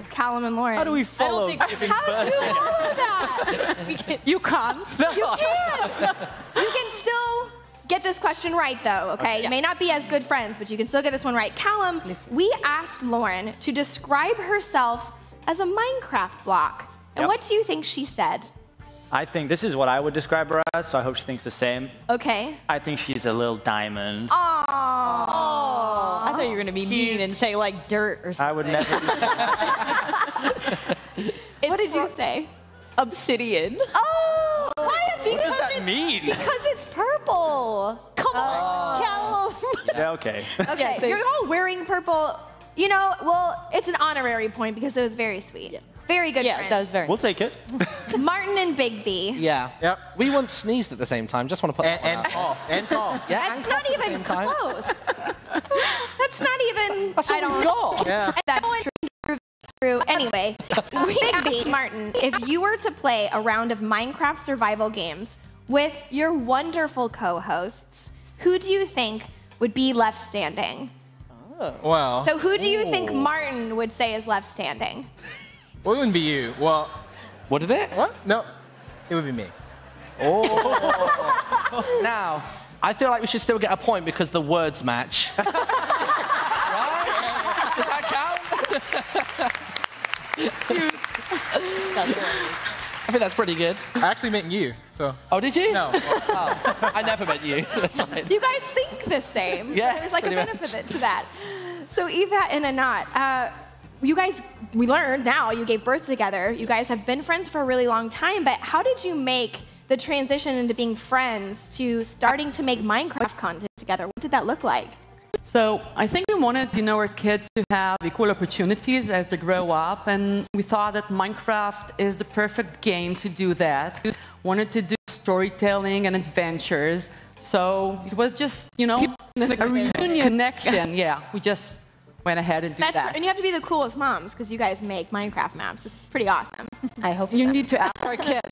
Callum and Lauren. How do we follow giving birth? How do you follow that? You can't. No. You can't. You can still get this question right, though, okay? You may not be as good friends, but you can still get this one right. Callum, we asked Lauren to describe herself as a Minecraft block. And what do you think she said? I think this is what I would describe her as, so I hope she thinks the same. Okay. I think she's a little diamond. Aww. I thought you were going to be mean and say, like, dirt or something. I would never do that. What did you say? Obsidian. Oh! Why obsidian? What does that mean? Because it's purple. Come on, Callum. Yeah, okay. Okay, so you're all wearing purple. You know, well, it's an honorary point because it was very sweet. Yeah. Very good friends. That was very We'll take it. Martin and Bigby. Yeah. Yep. We once sneezed at the same time. Just want to put that and cough. And cough. Yeah, That's not even close. That's not even... That's what we got. Yeah. That's true. Anyway, Bigby, Martin, if you were to play a round of Minecraft survival games with your wonderful co-hosts, who do you think would be left standing? Oh. Well. So who do you think Martin would say is left standing? Well, it wouldn't be you. Well, what did it? What? No, it would be me. Oh. Now, I feel like we should still get a point because the words match. Right? Does that count? I think that's pretty good. I actually meant you, so. Oh, did you? No. Oh, I never meant you. That's fine. You guys think the same. Yeah, So there's like a pretty benefit to that. So Eva and Anat, you guys, we learned now you gave birth together. You guys have been friends for a really long time, but how did you make the transition into being friends to starting to make Minecraft content together? What did that look like? So I think we wanted, our kids to have equal opportunities as they grow up, and we thought that Minecraft is the perfect game to do that. We wanted to do storytelling and adventures. So it was just, you know, a reunion connection. Yeah, we just went ahead and did that. And you have to be the coolest moms because you guys make Minecraft maps. It's pretty awesome. I hope you need to ask our kids.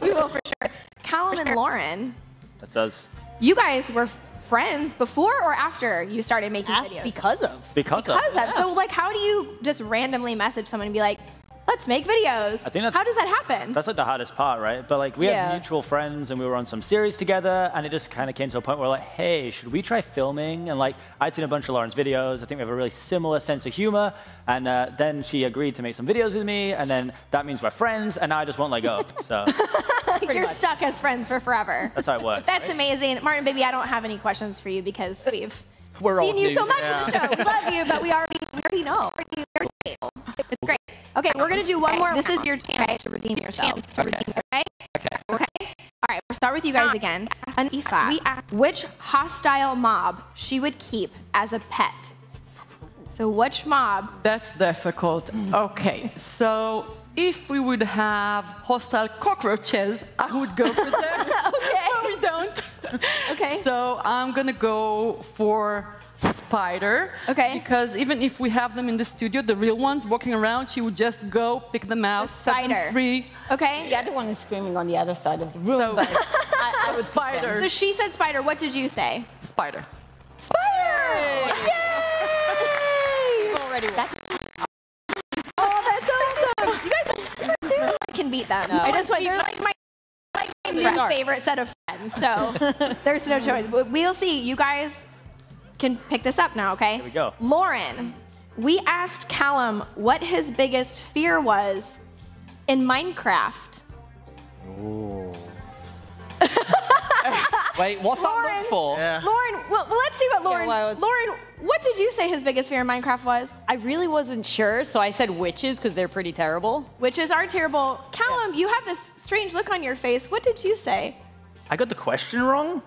We will for sure. Callum and Lauren, That's us. you guys were friends before or after you started making videos? Because of. Because of. So, like, how do you just randomly message someone and be like, let's make videos? I think that's, how does that happen? That's like the hardest part, right? But like we had mutual friends and we were on some series together, and it just kind of came to a point where like, hey, should we try filming? And like I'd seen a bunch of Lauren's videos. I think we have a really similar sense of humor. And then she agreed to make some videos with me, and then that means we're friends, and now I just won't let go. So You're stuck as friends for forever. that's how it works. That's amazing. Martin, baby, I don't have any questions for you because we've We're seen old you news. so much in the show. We love you, but we already know. It's great. Okay, we're gonna do one more. This is your chance to redeem yourself. Okay? All right, we'll start with you guys again. And Aoife, we asked which hostile mob she would keep as a pet. So which mob? That's difficult. Okay, so if we would have hostile cockroaches, I would go for them. Okay. But we don't. Okay. So I'm gonna go for spider. Okay. Because even if we have them in the studio, the real ones walking around, she would just go pick them out, set them free. Okay. The other one is screaming on the other side of the room. So, but I would spider. So she said spider. What did you say? Spider. Spider! Yay! Already won. Oh, that's awesome. You guys can beat them. No. I just want, they're like my favorite set of friends, so there's no choice. We'll see. You guys can pick this up now, okay? Here we go. Lauren, we asked Callum what his biggest fear was in Minecraft. Ooh. Wait, what's Lauren, that look for? Lauren, well, let's see what Lauren. Lauren, what did you say his biggest fear in Minecraft was? I really wasn't sure, so I said witches because they're pretty terrible. Witches are terrible. Callum, you have this strange look on your face. What did you say? I got the question wrong.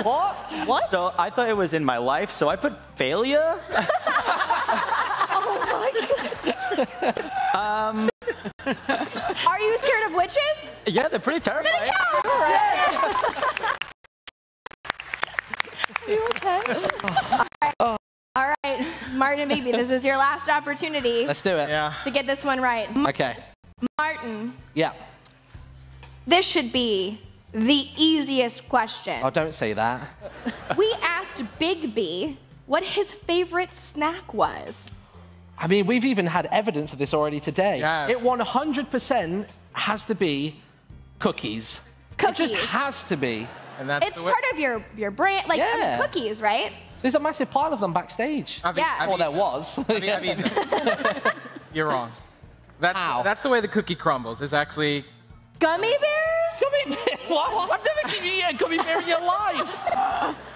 What? What? So I thought it was in my life, so I put failure. Oh my God. Are you scared of witches? Yeah, they're pretty terrifying. Then it counts. You okay? All right, Martin, baby, this is your last opportunity. Let's do it. Yeah. To get this one right. Okay. Martin, Yeah. this should be the easiest question. Oh, don't say that. We asked Big B what his favorite snack was. I mean, we've even had evidence of this already today. Yeah. It 100% has to be cookies. Cookies. It just has to be. And that's It's part of your brand, like I mean, Yeah. cookies, right? There's a massive pile of them backstage. Yeah. Well, there was. You're wrong. That's the way the cookie crumbles. Is actually Gummy bears? Gummy bear? What? I've never seen you eat a gummy bear in your life.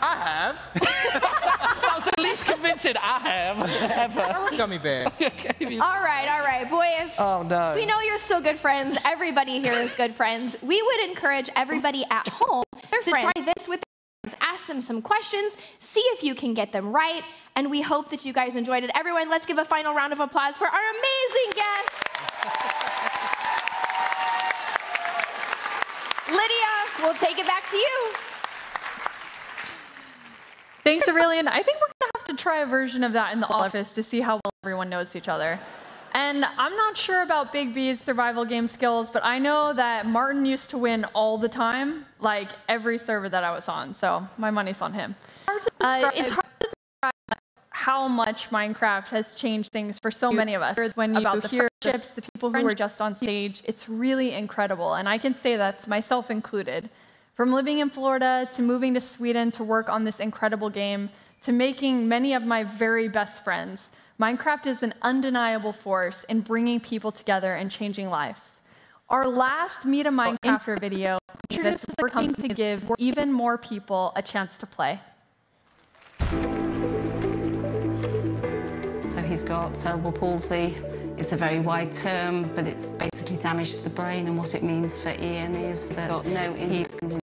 I have. That was the least convincing I have ever. Gummy bear. All right, boys. Oh, no. We know you're still good friends. Everybody here is good friends. We would encourage everybody at home to try this with their friends. Ask them some questions, see if you can get them right, and we hope that you guys enjoyed it. Everyone, let's give a final round of applause for our amazing guests. Lydia, we'll take it back to you. Thanks, Aurelian. I think we're going to have to try a version of that in the office to see how well everyone knows each other. And I'm not sure about Big B's survival game skills, but I know that Martin used to win all the time, like every server that I was on. So my money's on him. It's hard to describe how much Minecraft has changed things for so many of us. When you hear friendships, the people who were just on stage, it's really incredible. And I can say that's myself included. From living in Florida to moving to Sweden to work on this incredible game to making many of my very best friends, Minecraft is an undeniable force in bringing people together and changing lives. Our last Meet a Minecrafter video that's working to give even more people a chance to play. So he's got cerebral palsy. It's a very wide term, but it's basically damage to the brain, and what it means for Ian is that he's got no independent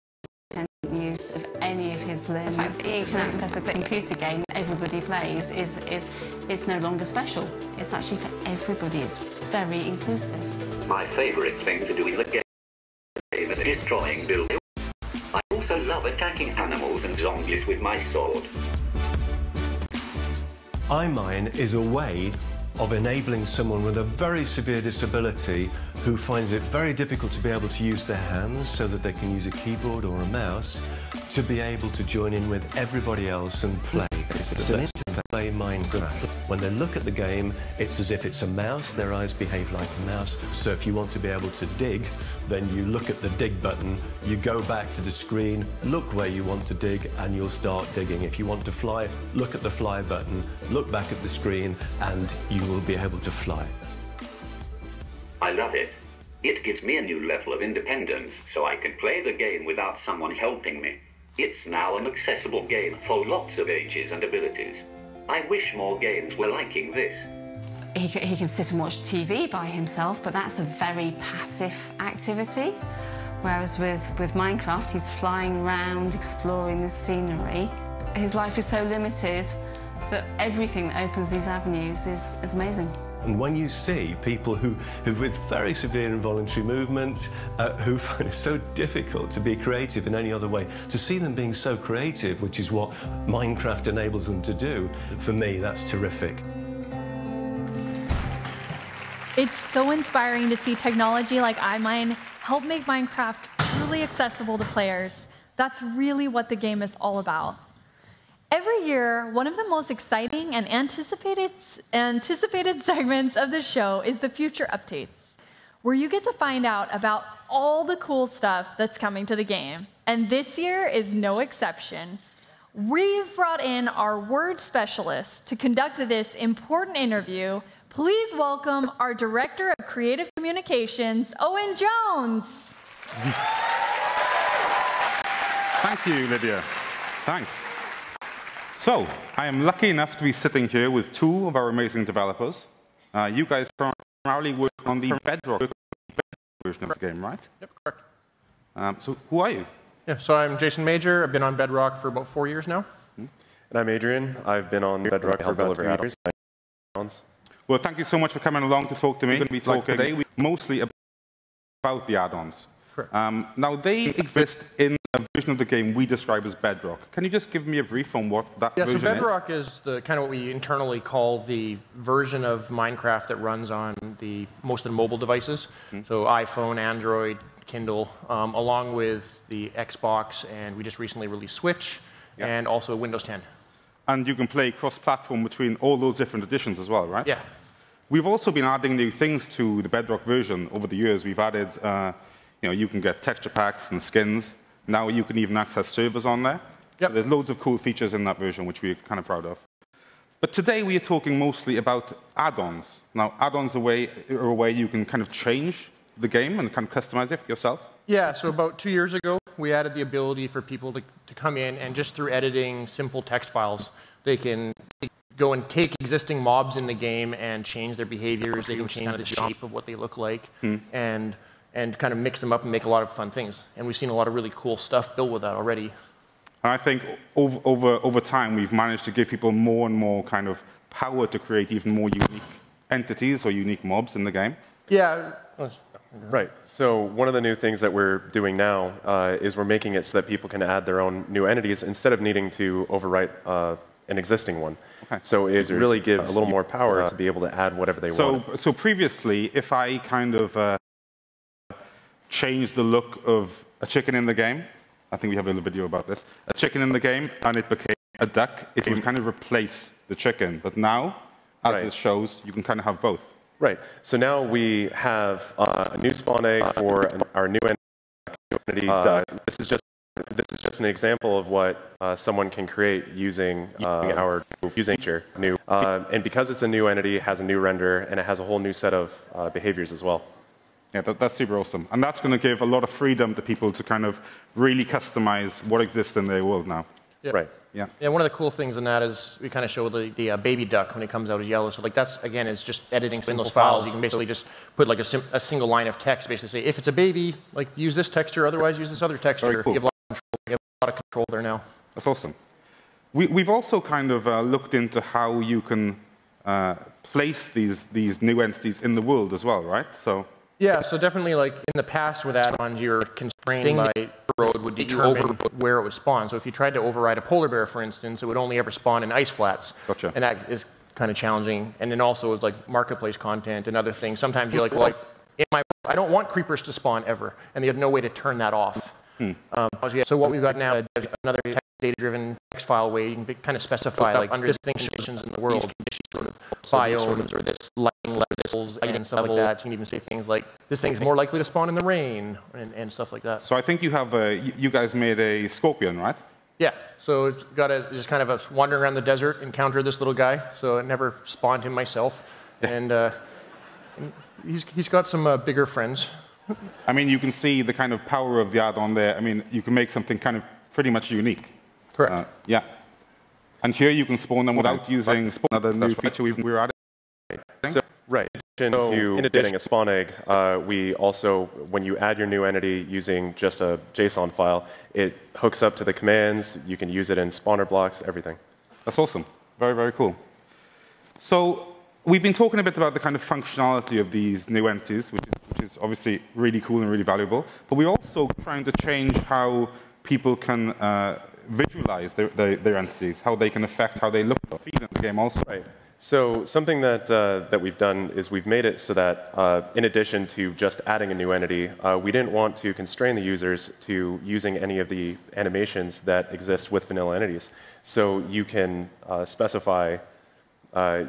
use of any of his limbs. The fact that Ian can access a computer game everybody plays is no longer special. It's actually for everybody. It's very inclusive. My favourite thing to do in the game is destroying buildings. I also love attacking animals and zombies with my sword. iMine is a way of enabling someone with a very severe disability who finds it very difficult to be able to use their hands so that they can use a keyboard or a mouse to be able to join in with everybody else and play. It's an play Minecraft. When they look at the game, it's as if it's a mouse. Their eyes behave like a mouse. So if you want to be able to dig, then you look at the dig button, you go back to the screen, look where you want to dig, and you'll start digging. If you want to fly, look at the fly button, look back at the screen, and you will be able to fly. I love it. It gives me a new level of independence, so I can play the game without someone helping me. It's now an accessible game for lots of ages and abilities. I wish more games were liking this. He can sit and watch TV by himself, but that's a very passive activity. Whereas with Minecraft, he's flying around, exploring the scenery. His life is so limited that everything that opens these avenues is amazing. And when you see people who with very severe involuntary movement, who find it so difficult to be creative in any other way, to see them being so creative, which is what Minecraft enables them to do, for me, that's terrific. It's so inspiring to see technology like iMine help make Minecraft truly accessible to players. That's really what the game is all about. Every year, one of the most exciting and anticipated segments of the show is the Future Updates, where you get to find out about all the cool stuff that's coming to the game. And this year is no exception. We've brought in our word specialist to conduct this important interview. Please welcome our Director of Creative Communications, Owen Jones. Thank you, Lydia. Thanks. So, I am lucky enough to be sitting here with two of our amazing developers. You guys primarily work on the Bedrock version of the game, right? Yep, correct. So, who are you? Yeah, so I'm Jason Major. I've been on Bedrock for about 4 years now. And I'm Adrian. I've been on Bedrock for about 2 years. Well, thank you so much for coming along to talk to me. We're going to be talking today mostly about the add-ons. Now, they exist in a version of the game we describe as Bedrock. Can you just give me a brief on what that version is? Yeah, so Bedrock is the kind of what we internally call the version of Minecraft that runs on most of the mobile devices. So iPhone, Android, Kindle, along with the Xbox, and we just recently released Switch, and also Windows 10. And you can play cross-platform between all those different editions as well, right? Yeah. We've also been adding new things to the Bedrock version over the years. We've added, you can get texture packs and skins. Now you can even access servers on there. Yep. So there's loads of cool features in that version, which we're kind of proud of. But today we are talking mostly about add-ons. Now, add-ons are a way you can kind of change the game and kind of customize it yourself. Yeah, so about 2 years ago, we added the ability for people to come in and just through editing simple text files, they can go and take existing mobs in the game and change their behaviors. They can change the shape of what they look like and kind of mix them up and make a lot of fun things. And we've seen a lot of really cool stuff built with that already. And I think over time, we've managed to give people more and more kind of power to create even more unique entities or unique mobs in the game. Yeah. Right. So one of the new things that we're doing now is we're making it so that people can add their own new entities instead of needing to overwrite an existing one. Okay. So it really gives a little more power to be able to add whatever they want. So previously, if I kind of change the look of a chicken in the game, I think we have a little video about this, a chicken in the game, and it became a duck, it would kind of replace the chicken. But now, as this shows, you can kind of have both. Right. So now we have a new spawn egg for our new entity duck. This is just an example of what someone can create using our feature new. And because it's a new entity, it has a new render, and it has a whole new set of behaviors as well. Yeah, that's super awesome. And that's going to give a lot of freedom to people to kind of really customize what exists in their world now. Yeah. Right. Yeah. Yeah. One of the cool things in that is we kind of show the baby duck when it comes out as yellow. So like that's again is just editing those files. You can basically just put like a single line of text, basically say if it's a baby, like use this texture, otherwise use this other texture. Very cool. You have a lot of control there now. That's awesome. We've also kind of looked into how you can place these new entities in the world as well, right? So. Yeah, so definitely like in the past with add-ons, you're trained by the road would determine where it would spawn. So if you tried to override a polar bear, for instance, it would only ever spawn in ice flats. Gotcha. And that is kind of challenging. And then also with like marketplace content and other things. Sometimes you're like, well, I don't want creepers to spawn ever, and they have no way to turn that off. So what we've got now is another data-driven text file way you can kind of specify like under distinctions in the world, sort of biomes or this lighting levels and stuff like that. You can even say things like this thing's more likely to spawn in the rain and stuff like that. So I think you have you guys made a scorpion, right? Yeah. So it's got just kind of a wandering around the desert, encounter this little guy. So I never spawned him myself, and he's got some bigger friends. I mean, you can see the kind of power of the add-on there. I mean, you can make something kind of pretty much unique. Correct. Yeah. And here you can spawn them without using another new feature we're adding. So, right. In addition to a spawn egg, we also, when you add your new entity using just a JSON file, it hooks up to the commands. You can use it in spawner blocks, everything. That's awesome. Very, very cool. So we've been talking a bit about the kind of functionality of these new entities, which is obviously really cool and really valuable. But we're also trying to change how people can visualize their entities, how they can affect how they look and feel in the game also. Right. So something that we've done is we've made it so that in addition to just adding a new entity, we didn't want to constrain the users to using any of the animations that exist with vanilla entities. So you can specify,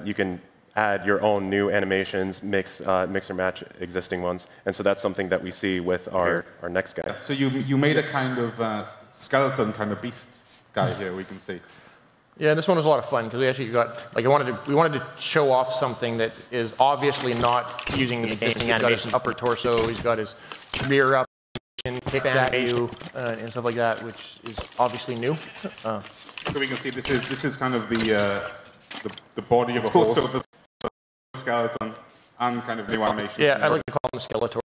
you can add your own new animations, mix or match existing ones. And so that's something that we see with our next guy. So you made a kind of skeleton kind of beast guy here, we can see. Yeah, this one was a lot of fun because we actually got, like, we wanted to show off something that is obviously not using the existing animation. He's got his upper torso, he's got his rear up, and kicks at you, and stuff like that, which is obviously new. So we can see this is kind of the body of a horse, so the skeleton, and kind of new animation. Yeah, I like to call him Skeletor.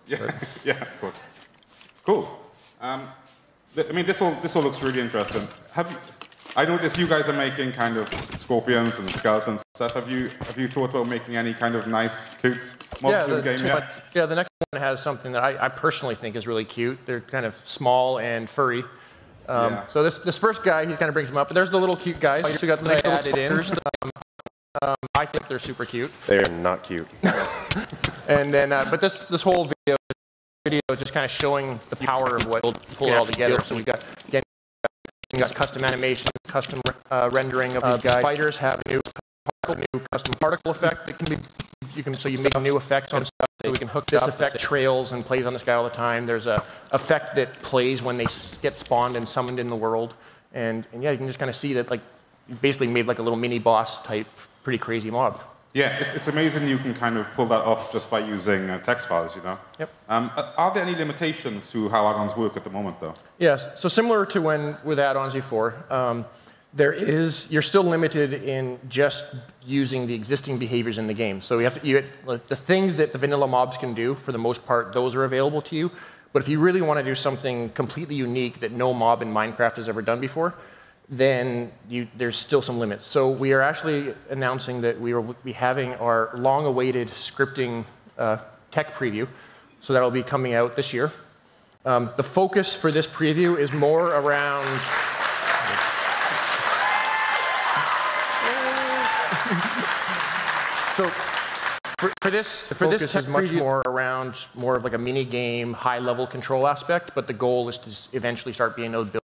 Yeah, yeah, of course. Cool. I mean, this all looks really interesting. I noticed you guys are making kind of scorpions and skeletons and stuff. Have you thought about making any kind of nice, cute mobs in the game yet? Yeah, the next one has something that I personally think is really cute. They're kind of small and furry. So this first guy, he kind of brings them up. But there's the little cute guys. So we got the nice little spiders. I think they're super cute. They're not cute. And then, but this whole video is just kind of showing the power of what pull it all together. So we've got, again, custom animation, custom rendering of these guys. Spiders have a new custom particle effect that can be, so you make new effects on stuff. So we can hook this effect trails and plays on this guy all the time. There's a effect that plays when they get spawned and summoned in the world. And yeah, you can just kind of see that, like, you basically made like a little mini boss type, pretty crazy mob. Yeah, it's amazing you can kind of pull that off just by using text files, you know? Yep. Are there any limitations to how add-ons work at the moment, though? Yes. So similar to when with add-ons before, you're still limited in just using the existing behaviors in the game. So the things that the vanilla mobs can do, for the most part, those are available to you. But if you really want to do something completely unique that no mob in Minecraft has ever done before, then there's still some limits. So we are actually announcing that we will be having our long-awaited scripting tech preview. So that'll be coming out this year. The focus for this preview is more around... So for this focus is much more around more of like a mini game, high-level control aspect, but the goal is to eventually start being able to build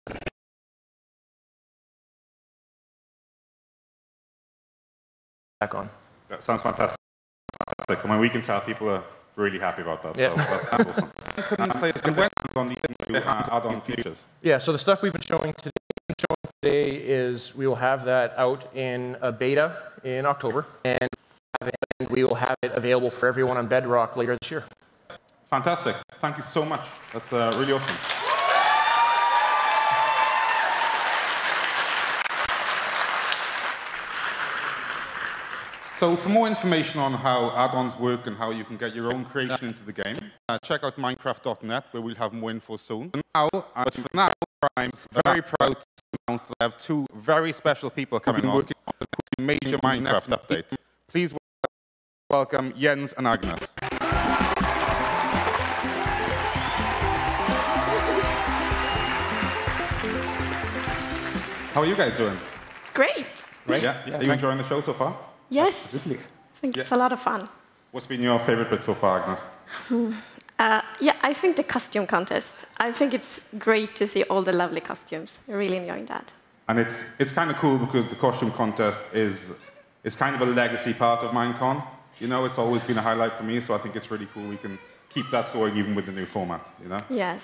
back on. That sounds fantastic. I mean, we can tell people are really happy about that. Yeah. So that's awesome. Couldn't play as good on the add-on features. Yeah. So the stuff we've been showing today is we will have that out in a beta in October, and we will have it available for everyone on Bedrock later this year. Fantastic. Thank you so much. That's really awesome. So for more information on how add-ons work and how you can get your own creation into the game, check out Minecraft.net, where we'll have more info soon. For now, I'm very proud to announce that I have two very special people coming on working on the major Minecraft update. Please welcome Jens and Agnes. How are you guys doing? Great. Great. Yeah. Are you enjoying the show so far? Yes. Absolutely. I think it's a lot of fun. What's been your favorite bit so far, Agnes? Yeah, I think the costume contest. I think it's great to see all the lovely costumes. I'm really enjoying that. And it's kind of cool because the costume contest is kind of a legacy part of Minecon. You know, it's always been a highlight for me, so I think it's really cool we can keep that going even with the new format, you know? Yes.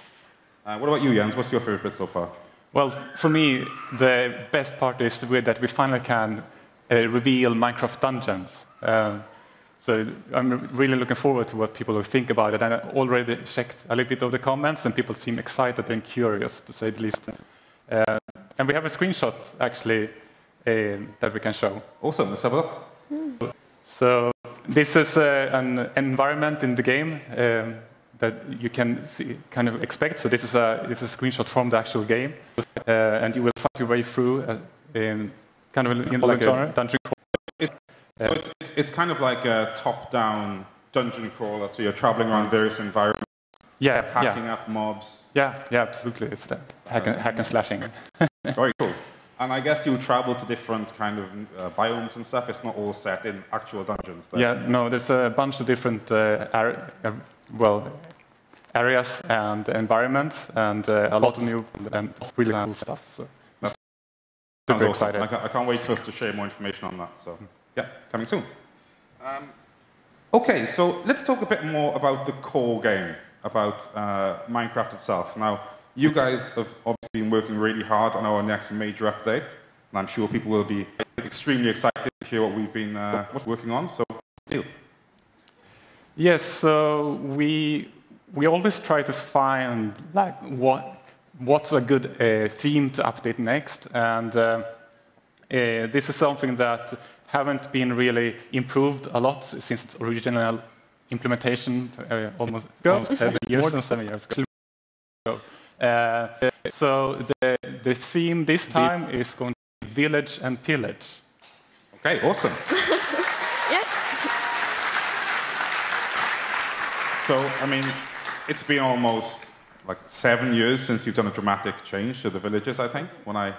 What about you, Jens? What's your favorite bit so far? Well, for me, the best part is that we finally can reveal Minecraft dungeons. So I'm really looking forward to what people will think about it. And I already checked a little bit of the comments, and people seem excited and curious, to say the least. And we have a screenshot, actually, that we can show. Awesome. Let's have a look. So this is an environment in the game that you can see, kind of expect. So this is a screenshot from the actual game. And you will find your way through kind of like a dungeon crawl. So it's kind of like a top-down dungeon crawler, so you're traveling around various environments, hacking up mobs. Yeah, absolutely. It's the hack and slashing. Very cool. And I guess you travel to different kind of biomes and stuff. It's not all set in actual dungeons. Though. Yeah, no, there's a bunch of different areas and environments, and a lot of new and really cool stuff. So that's super exciting. I can't wait for us to share more information on that. So. Yeah, coming soon. Okay, so let's talk a bit more about the core game, about Minecraft itself. Now, you guys have obviously been working really hard on our next major update, and I'm sure people will be extremely excited to hear what we've been working on. So, deal. Yes, so we always try to find like what's a good theme to update next, and this is something that haven't been really improved a lot since its original implementation almost 7 years. More than 7 years ago. So the theme this time is going to be village and pillage. Okay, awesome. Yes. So, I mean, it's been almost like 7 years since you've done a dramatic change to the villages, I think, when I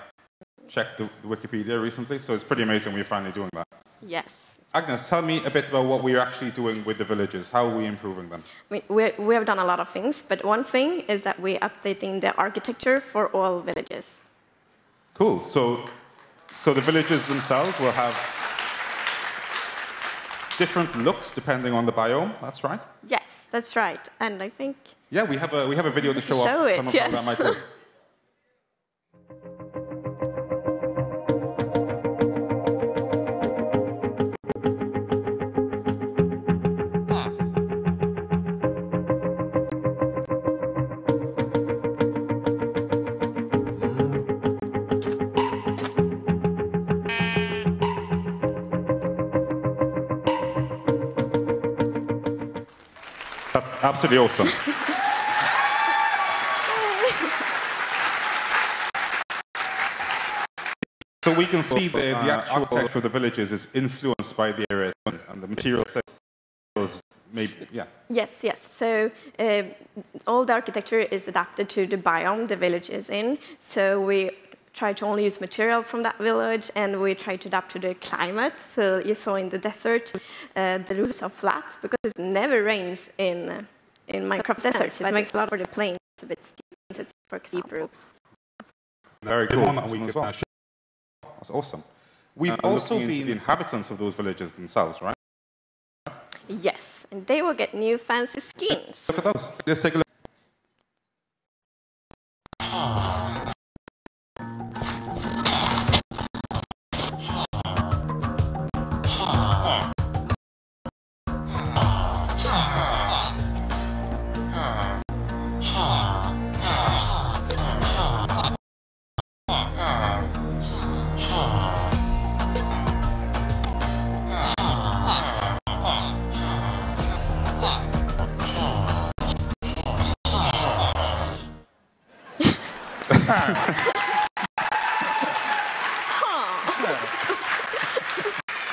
checked the Wikipedia recently, so it's pretty amazing we're finally doing that. Yes. Agnes, tell me a bit about what we're actually doing with the villages. How are we improving them? We have done a lot of things, but one thing is that we're updating the architecture for all villages. Cool. So the villages themselves will have different looks depending on the biome. That's right. Yes, that's right. And I think. Yeah, we have a video to show off some of how that might look. That's absolutely awesome. So we can see the actual architecture of the villages is influenced by the area and the material sales, maybe, yeah. Yes. So all the architecture is adapted to the biome the village is in. So we try to only use material from that village, and we try to adapt to the climate. So you saw in the desert, the roofs are flat because it never rains in Minecraft deserts. It makes a lot for the plains. It's a bit steep. It's for steep roofs. Very cool. That's awesome. We've also been the inhabitants of those villages themselves, right? Yes, and they will get new fancy skins. Look at those. Let's take a look.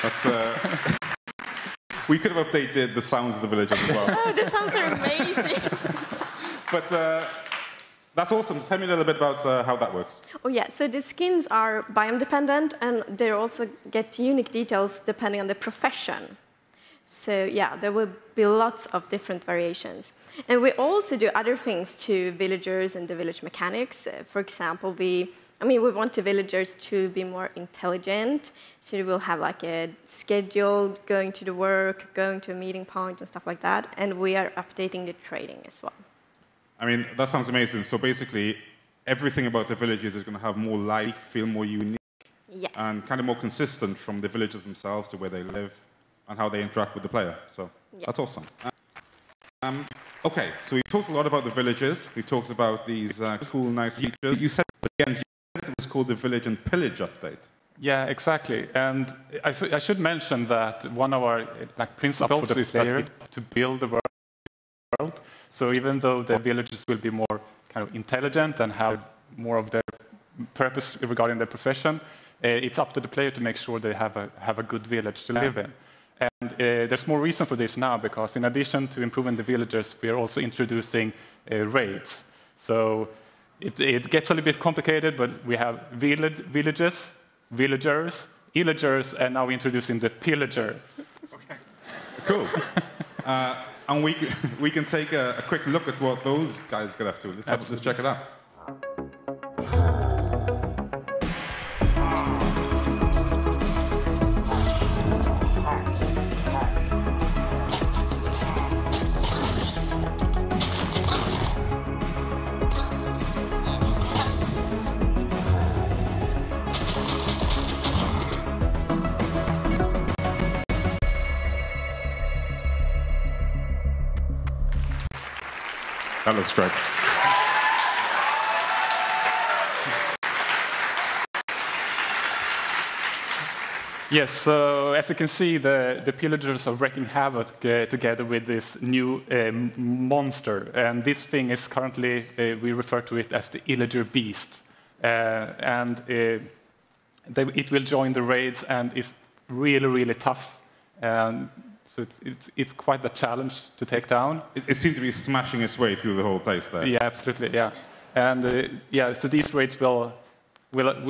That's we could have updated the sounds of the villages as well. Oh, the sounds are amazing. But That's awesome. Tell me a little bit about how that works. Oh yeah, so the skins are biome dependent, and they also get unique details depending on the profession. So yeah, there will be lots of different variations. And we also do other things to villagers and the village mechanics. For example, we want the villagers to be more intelligent. So they will have like a schedule, going to the work, going to a meeting point and stuff like that. And we are updating the trading as well. I mean, that sounds amazing. So basically, everything about the villages is going to have more life, feel more unique, yes, and kind of more consistent from the villagers themselves to where they live and how they interact with the player. So yes, that's awesome. Okay, so we talked a lot about the villages. We talked about these cool, nice features. You said it was called the Village and Pillage update. Yeah, exactly. And I should mention that one of our principles is to build the world. So even though the villagers will be more kind of intelligent and have more of their purpose regarding their profession, it's up to the player to make sure they have a good village to live in. And there's more reason for this now, because in addition to improving the villagers, we are also introducing raids. So it gets a little bit complicated, but we have villages, villagers, illagers, and now we're introducing the pillager. Okay, cool. And we can take a quick look at what those guys get up to. Let's check it out. That looks great. Yes, so as you can see, the pillagers are wreaking havoc together with this new monster. And this thing is currently, we refer to it as the illager beast. It will join the raids and is really, really tough. So it's quite a challenge to take down. It seemed to be smashing its way through the whole place there. Yeah, absolutely, yeah. And so these raids will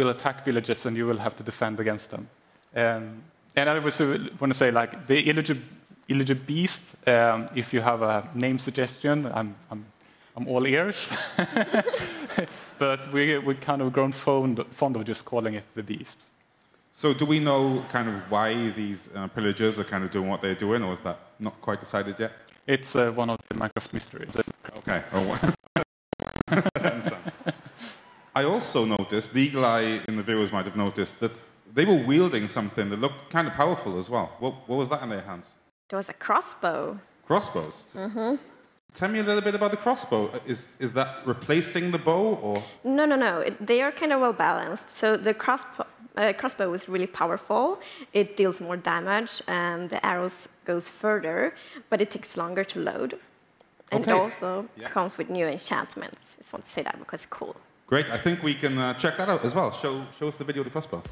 attack villages, and you will have to defend against them. And I also want to say, like, the illager beast, if you have a name suggestion, I'm all ears. But we've kind of grown fond of just calling it the beast. So do we know kind of why these pillagers are kind of doing what they're doing, or is that not quite decided yet? It's one of the Minecraft mysteries. Okay. Oh, I understand. I also noticed, the eagle eye in the viewers might have noticed, that they were wielding something that looked kind of powerful as well. What was that in their hands? There was a crossbow. Crossbows? Mm-hmm. Tell me a little bit about the crossbow. Is that replacing the bow, or? No. They are kind of well balanced. So the crossbow is really powerful. It deals more damage, and the arrows goes further, but it takes longer to load. And it also comes with new enchantments. I just want to say that because it's cool. Great. I think we can check that out as well. Show us the video of the crossbow.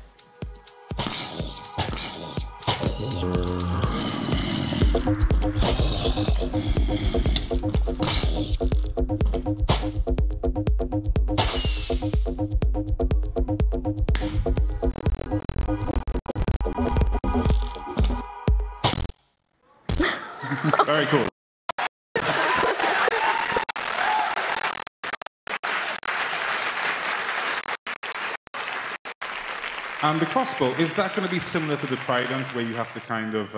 Very cool. And the crossbow, is that going to be similar to the trident, where you have to kind of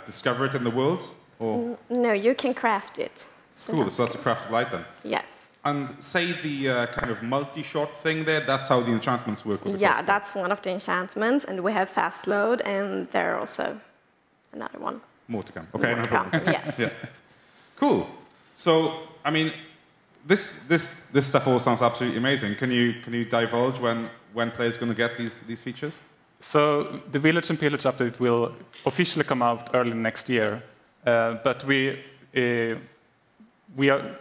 discover it in the world? Or? No, you can craft it. So cool, so that's a craftable item. Yes. And say the kind of multi-shot thing there, that's how the enchantments work with the crossbow? That's one of the enchantments, and we have fast load, and there are also another one. More to come. Okay, More to come. Yes. Yeah. Cool. So, I mean, this stuff all sounds absolutely amazing. Can you divulge when players are going to get these features? So the Village and Pillage update will officially come out early next year, but we are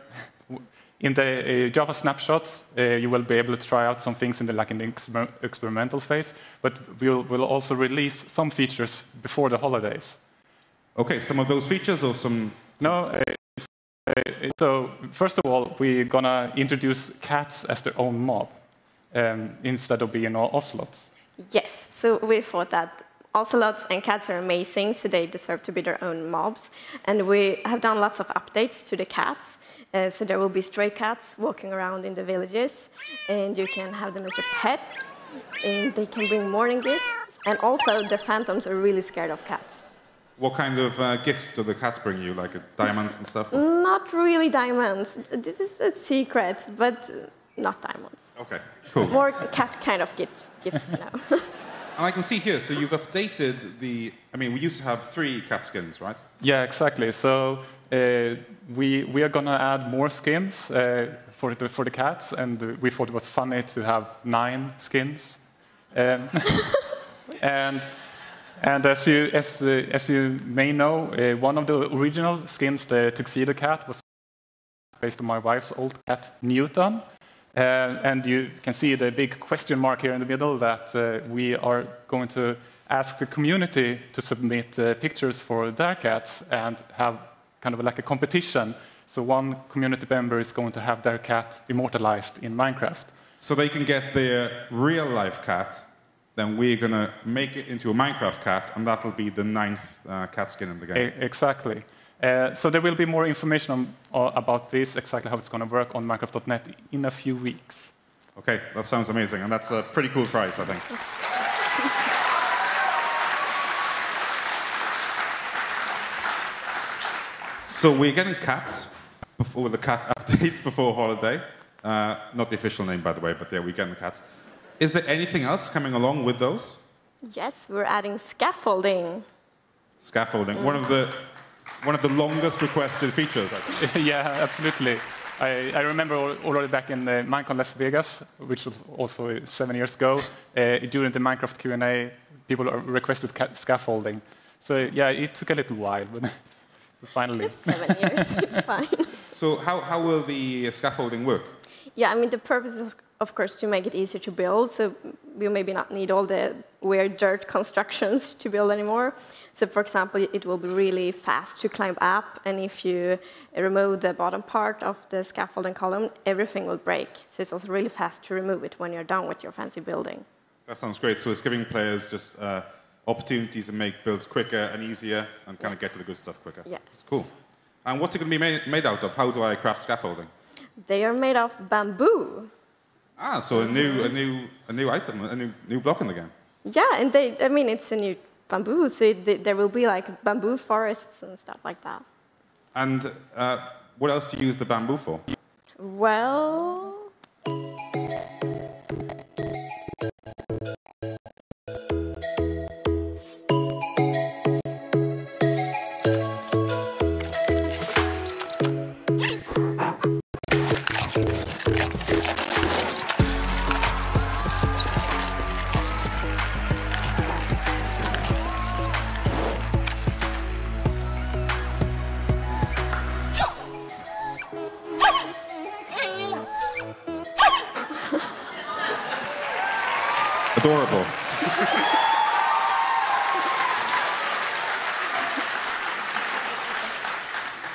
in the Java snapshots. You will be able to try out some things in the experimental phase, but we'll also release some features before the holidays. Okay, some of those features or some? No, So first of all, we're gonna introduce cats as their own mob instead of being ocelots. Yes, so we thought that ocelots and cats are amazing, so they deserve to be their own mobs. And we have done lots of updates to the cats. So there will be stray cats walking around in the villages, and you can have them as a pet, and they can bring morning gifts. And also, the phantoms are really scared of cats. What kind of gifts do the cats bring you, like diamonds and stuff? Not really diamonds. This is a secret, but not diamonds. Okay, cool. More cat kind of gifts, you know. And I can see here, so you've updated the... I mean, we used to have 3 cat skins, right? Yeah, exactly. So we are going to add more skins for the cats, and we thought it was funny to have 9 skins. And as you may know, one of the original skins, the tuxedo cat, was based on my wife's old cat, Newton. And you can see the big question mark here in the middle that we are going to ask the community to submit pictures for their cats and have kind of like a competition. So one community member is going to have their cat immortalized in Minecraft. So they can get their real-life cat, then we're going to make it into a Minecraft cat, and that'll be the 9th cat skin in the game. Exactly. So there will be more information about this, exactly how it's going to work on Minecraft.net in a few weeks. Okay, that sounds amazing, and that's a pretty cool prize, I think. So we're getting cats with the cat update before holiday. Not the official name, by the way, but yeah, we're getting the cats. Is there anything else coming along with those? Yes, we're adding scaffolding. Scaffolding, one of the longest requested features, I think. Yeah, absolutely. I remember already back in Minecon Las Vegas, which was also 7 years ago, during the Minecraft Q&A, people requested scaffolding. So yeah, it took a little while, but finally. It's 7 years, it's fine. So how will the scaffolding work? Yeah, I mean, the purpose is, of course, to make it easier to build, so we maybe not need all the weird dirt constructions to build anymore. So, for example, it will be really fast to climb up, and if you remove the bottom part of the scaffolding column, everything will break. So it's also really fast to remove it when you're done with your fancy building. That sounds great. So it's giving players just opportunities to make builds quicker and easier and kind of get to the good stuff quicker. Yes. It's cool. And what's it going to be made out of? How do I craft scaffolding? They are made of bamboo. Ah, so a new item, a new block in the game. Yeah, and I mean, it's a new bamboo, so there will be like bamboo forests and stuff like that. And what else do you use the bamboo for? Well... Adorable.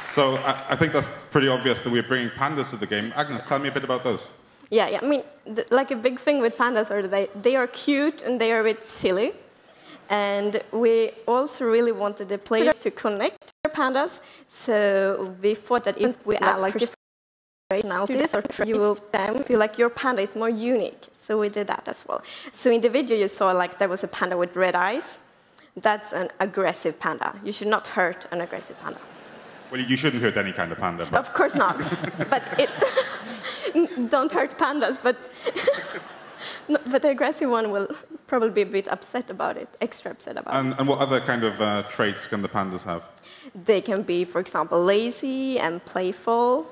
So I think that's pretty obvious that we're bringing pandas to the game. Agnes, tell me a bit about those. Yeah, I mean, like a big thing with pandas are that they are cute and they are a bit silly. And we also really wanted the players to connect to their pandas. So we thought that if we add like different personalities or traits, you will feel like your panda is more unique. So we did that as well. So in the video you saw like there was a panda with red eyes. That's an aggressive panda. You should not hurt an aggressive panda. Well, you shouldn't hurt any kind of panda. But... Of course not. But don't hurt pandas. But the aggressive one will probably be a bit upset about it, extra upset about it. And what other kind of traits can the pandas have? They can be, for example, lazy and playful.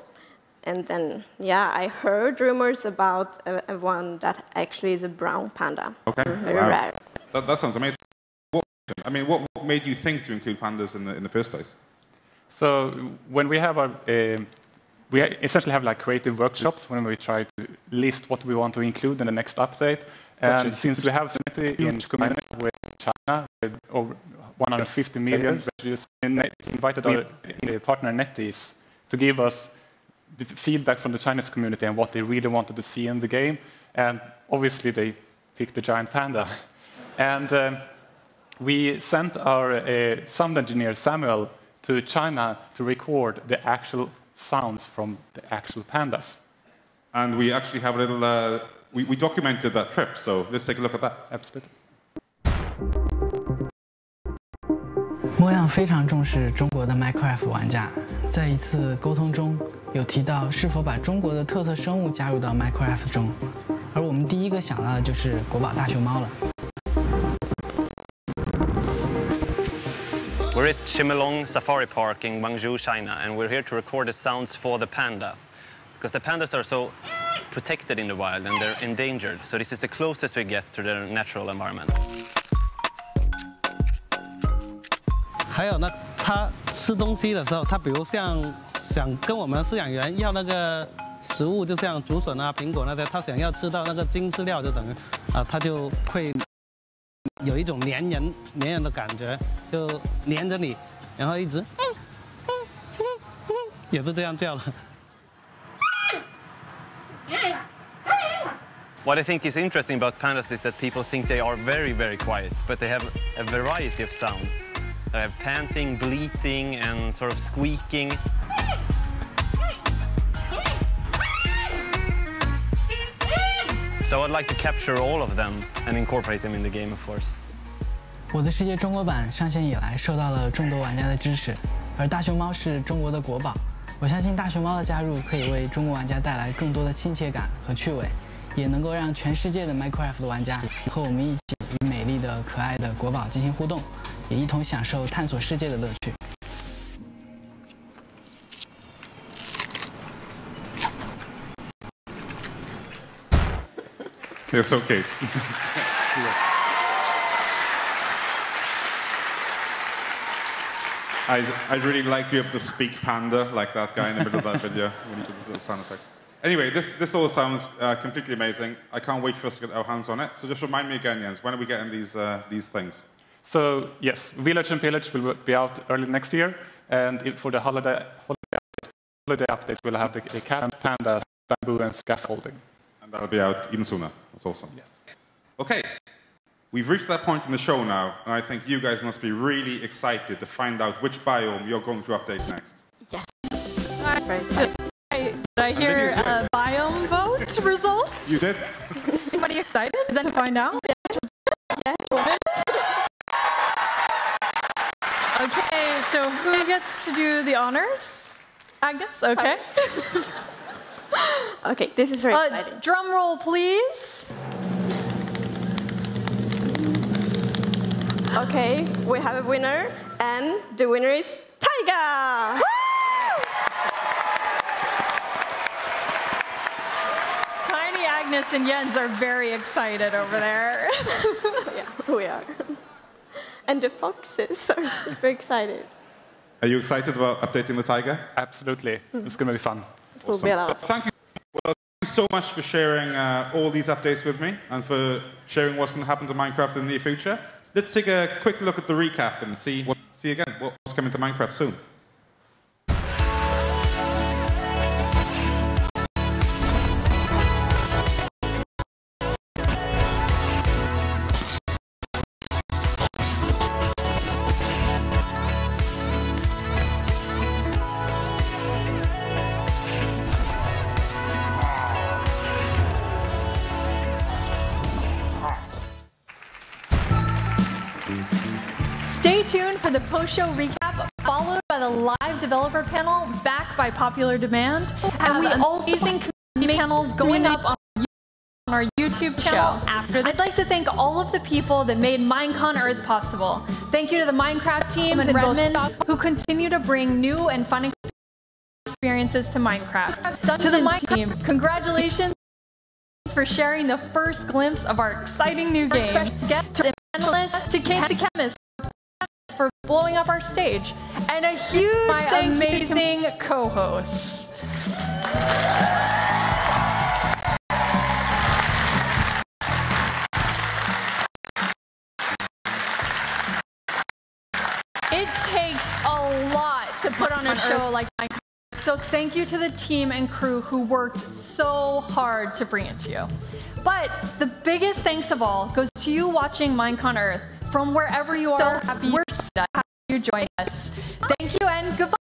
And then, yeah, I heard rumors about one that actually is a brown panda. Okay, very wow. rare. That sounds amazing. What made you think to include pandas in the first place? So when we have our, we essentially have like creative workshops when we try to list what we want to include in the next update. And since we have such a huge community with China, with over 150 million, we invited our partner NetEase to give us the feedback from the Chinese community and what they really wanted to see in the game. And obviously, they picked the giant panda. And we sent our sound engineer, Samuel, to China to record the actual sounds from the actual pandas. And we actually have a little, we documented that trip, so let's take a look at that. Absolutely. 莫样非常重视中国的 Minecraft 玩家，在一次沟通中有提到是否把中国的特色生物加入到 Minecraft 中，而我们第一个想到的就是国宝大熊猫了。 We're at Chimelong Safari Park in Guangzhou, China, and we're here to record the sounds for the panda. Because the pandas are so protected in the wild and they're endangered, so this is the closest we get to their natural environment. 还有呢，它吃东西的时候，它比如像想跟我们饲养员要那个食物，就像竹笋啊、苹果那些，它想要吃到那个精饲料，就等于它就会有一种粘人的感觉，就粘着你，然后一直也是这样叫了。 What I think is interesting about pandas is that people think they are very, very quiet, but they have a variety of sounds. They have panting, bleating, and sort of squeaking. So I'd like to capture all of them and incorporate them in the game, of course. 我的世界中国版上线以来，受到了众多玩家的支持，而大熊猫是中国的国宝。我相信大熊猫的加入可以为中国玩家带来更多的亲切感和趣味，也能够让全世界的 Minecraft 玩家和我们一起与美丽的、可爱的国宝进行互动，也一同享受探索世界的乐趣。 You're so cute. I'd really like to be able to speak panda like that guy in the middle of that video when he did the little sound effects. Anyway, this all sounds completely amazing. I can't wait for us to get our hands on it. So just remind me again, Jens, when are we getting these things? So yes, Village and Pillage will be out early next year, and for the holiday updates, we'll have the cat, panda, bamboo, and scaffolding. And that'll be out even sooner. That's awesome. Yes. Okay, we've reached that point in the show now, and I think you guys must be really excited to find out which biome you're going to update next. Yes. Did I hear biome vote results? You did? Anybody excited? Is that to find out? Yeah. Okay, so who gets to do the honors? Agnes? Okay. Okay, this is very exciting. Drum roll, please. Okay, we have a winner, and the winner is Taiga! Tiny Agnes and Jens are very excited over there. Yeah, we are. And the foxes are super excited. Are you excited about updating the tiger? Absolutely. It's going to be fun. Awesome. Thank you. Well, thank you so much for sharing all these updates with me and for sharing what's going to happen to Minecraft in the near future. Let's take a quick look at the recap and see again what's coming to Minecraft soon. Stay tuned for the post-show recap, followed by the live developer panel, backed by popular demand, and we also have amazing community panels going up on our YouTube channel after this. I'd like to thank all of the people that made Minecon Earth possible. Thank you to the Minecraft team in Redmond who continue to bring new and fun experiences to Minecraft. To the Minecraft team, congratulations for sharing the first glimpse of our exciting new game. Get to the panelists, to Kate the Chemist for blowing up our stage, and a huge thank you to amazing co-hosts. It takes a lot to put on a show like Minecraft. So thank you to the team and crew who worked so hard to bring it to you. But the biggest thanks of all goes to you watching Minecon Earth from wherever you are. So happy you joined us. Thank you and goodbye.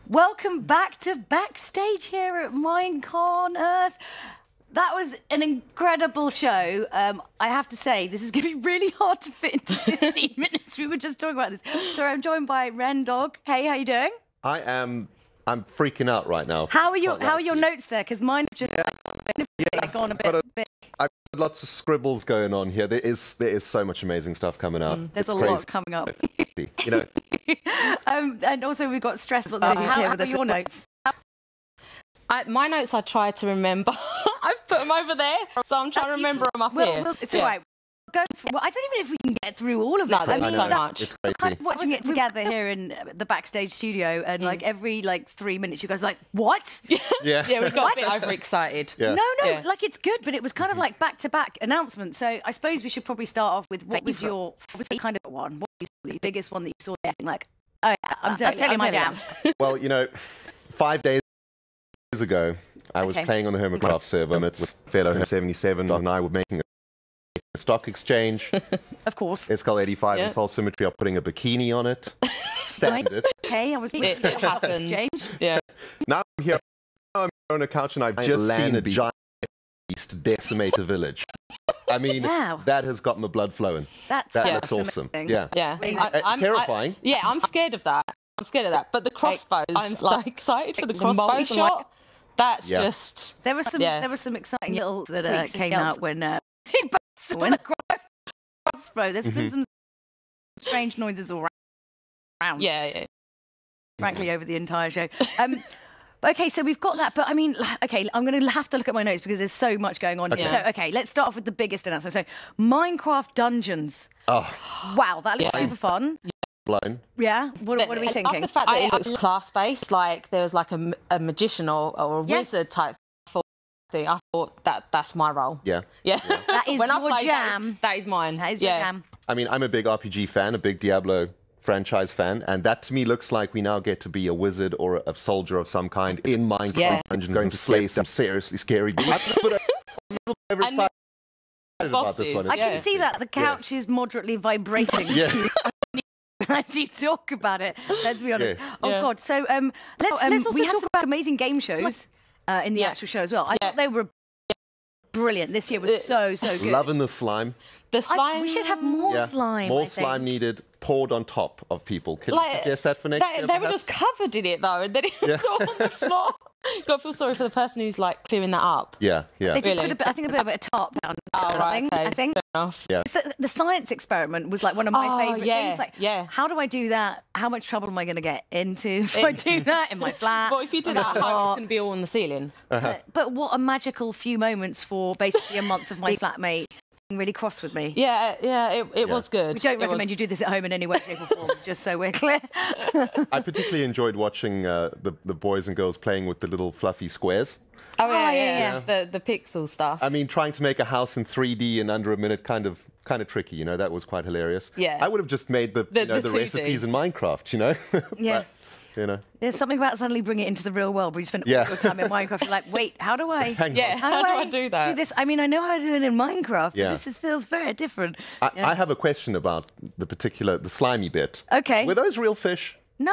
Welcome back to backstage here at Minecon Earth. That was an incredible show. I have to say, this is going to be really hard to fit into 15 minutes. We were just talking about this. So I'm joined by Ren Dog. Hey, how you doing? I'm freaking out right now. How are your notes there? Because mine have just gone a bit big. I've got lots of scribbles going on here. There is so much amazing stuff coming up. There's a lot coming up. You know. And also we've got Stress. Who's here with us? Your notes? My notes I try to remember. I've put them over there, so I'm trying to remember them up here. It's all right. Go through, well, I don't even know if we can get through all of it. No, there's so much. It's crazy. Kind of watching it together here in the backstage studio, and like every 3 minutes, you guys are like, what? Yeah, we got a bit overexcited. Yeah. No, like it's good, but it was kind of like back-to-back announcements. So I suppose we should probably start off with what was your kind of one? What was the biggest one that you saw there? Like, oh, yeah, I'm telling you my jam. Well, 5 days ago, I was playing on the Hermitcraft server. It's fellow 77 and I were making a stock exchange. Of course. It's called 85 in False Symmetry. I'm putting a bikini on it. Standard. Okay, I was it happens. Exchange. Yeah. Now I'm here on a couch and I've just seen a giant beast decimate a village. I mean, that has got my blood flowing. That looks awesome. Yeah. Terrifying. I'm scared of that. But the crossbows, I'm excited for the crossbow shot. That's just... There was some exciting little that came out when the crossbow. There's been some strange noises all around. Yeah. Frankly, over the entire show. Okay, so we've got that, but I mean, okay, I'm going to have to look at my notes because there's so much going on here. So, okay, let's start off with the biggest announcement. So, Minecraft Dungeons. Oh. Wow, that looks super fun. Blown. Yeah? What are we thinking? I love the fact that it looks class-based, like there was like a magician or a wizard type thing. I thought that's my role. Yeah. That is your jam. That is mine. That is your jam. I mean, I'm a big RPG fan, a big Diablo franchise fan, and that to me looks like we now get to be a wizard or a soldier of some kind in Minecraft Dungeons, going to slay some seriously scary beasts. But I'm a little excited about this one. I can see that. The couch is moderately vibrating. As you talk about it, let's be honest. Oh God! So let's also talk about amazing game shows in the actual show as well. I thought they were brilliant. This year was so good. Loving the slime. The slime. We should have more slime. More slime needed, poured on top of people. Can you suggest that for next year? They were just covered in it though, and then it was all on the floor. Got to feel sorry for the person who's like clearing that up. Yeah. They did put a bit, I think, a bit of top down. Right, okay. I think. Yeah. The science experiment was like one of my favourite things. Like, how do I do that? How much trouble am I going to get into if I do that in my flat? Well, if you do that at home, it's going to be all on the ceiling. But what a magical few moments for basically a month of my flatmate being really cross with me. It was good. We don't recommend you do this at home in any way, shape or form, just so we're clear. I particularly enjoyed watching the boys and girls playing with the little fluffy squares. Oh, yeah. The pixel stuff. I mean, trying to make a house in 3D in under a minute kind of kind of tricky, you know, that was quite hilarious. Yeah. I would have just made the 2D. recipes in Minecraft, you know? Yeah. But, you know. There's something about suddenly bringing it into the real world where you spend all your time in Minecraft. You're like, wait, how do I? Hang on. Yeah, how do I do that? Do this? I mean, I know how to do it in Minecraft, Yeah. but this feels very different. I have a question about the slimy bit. Okay. Were those real fish? No.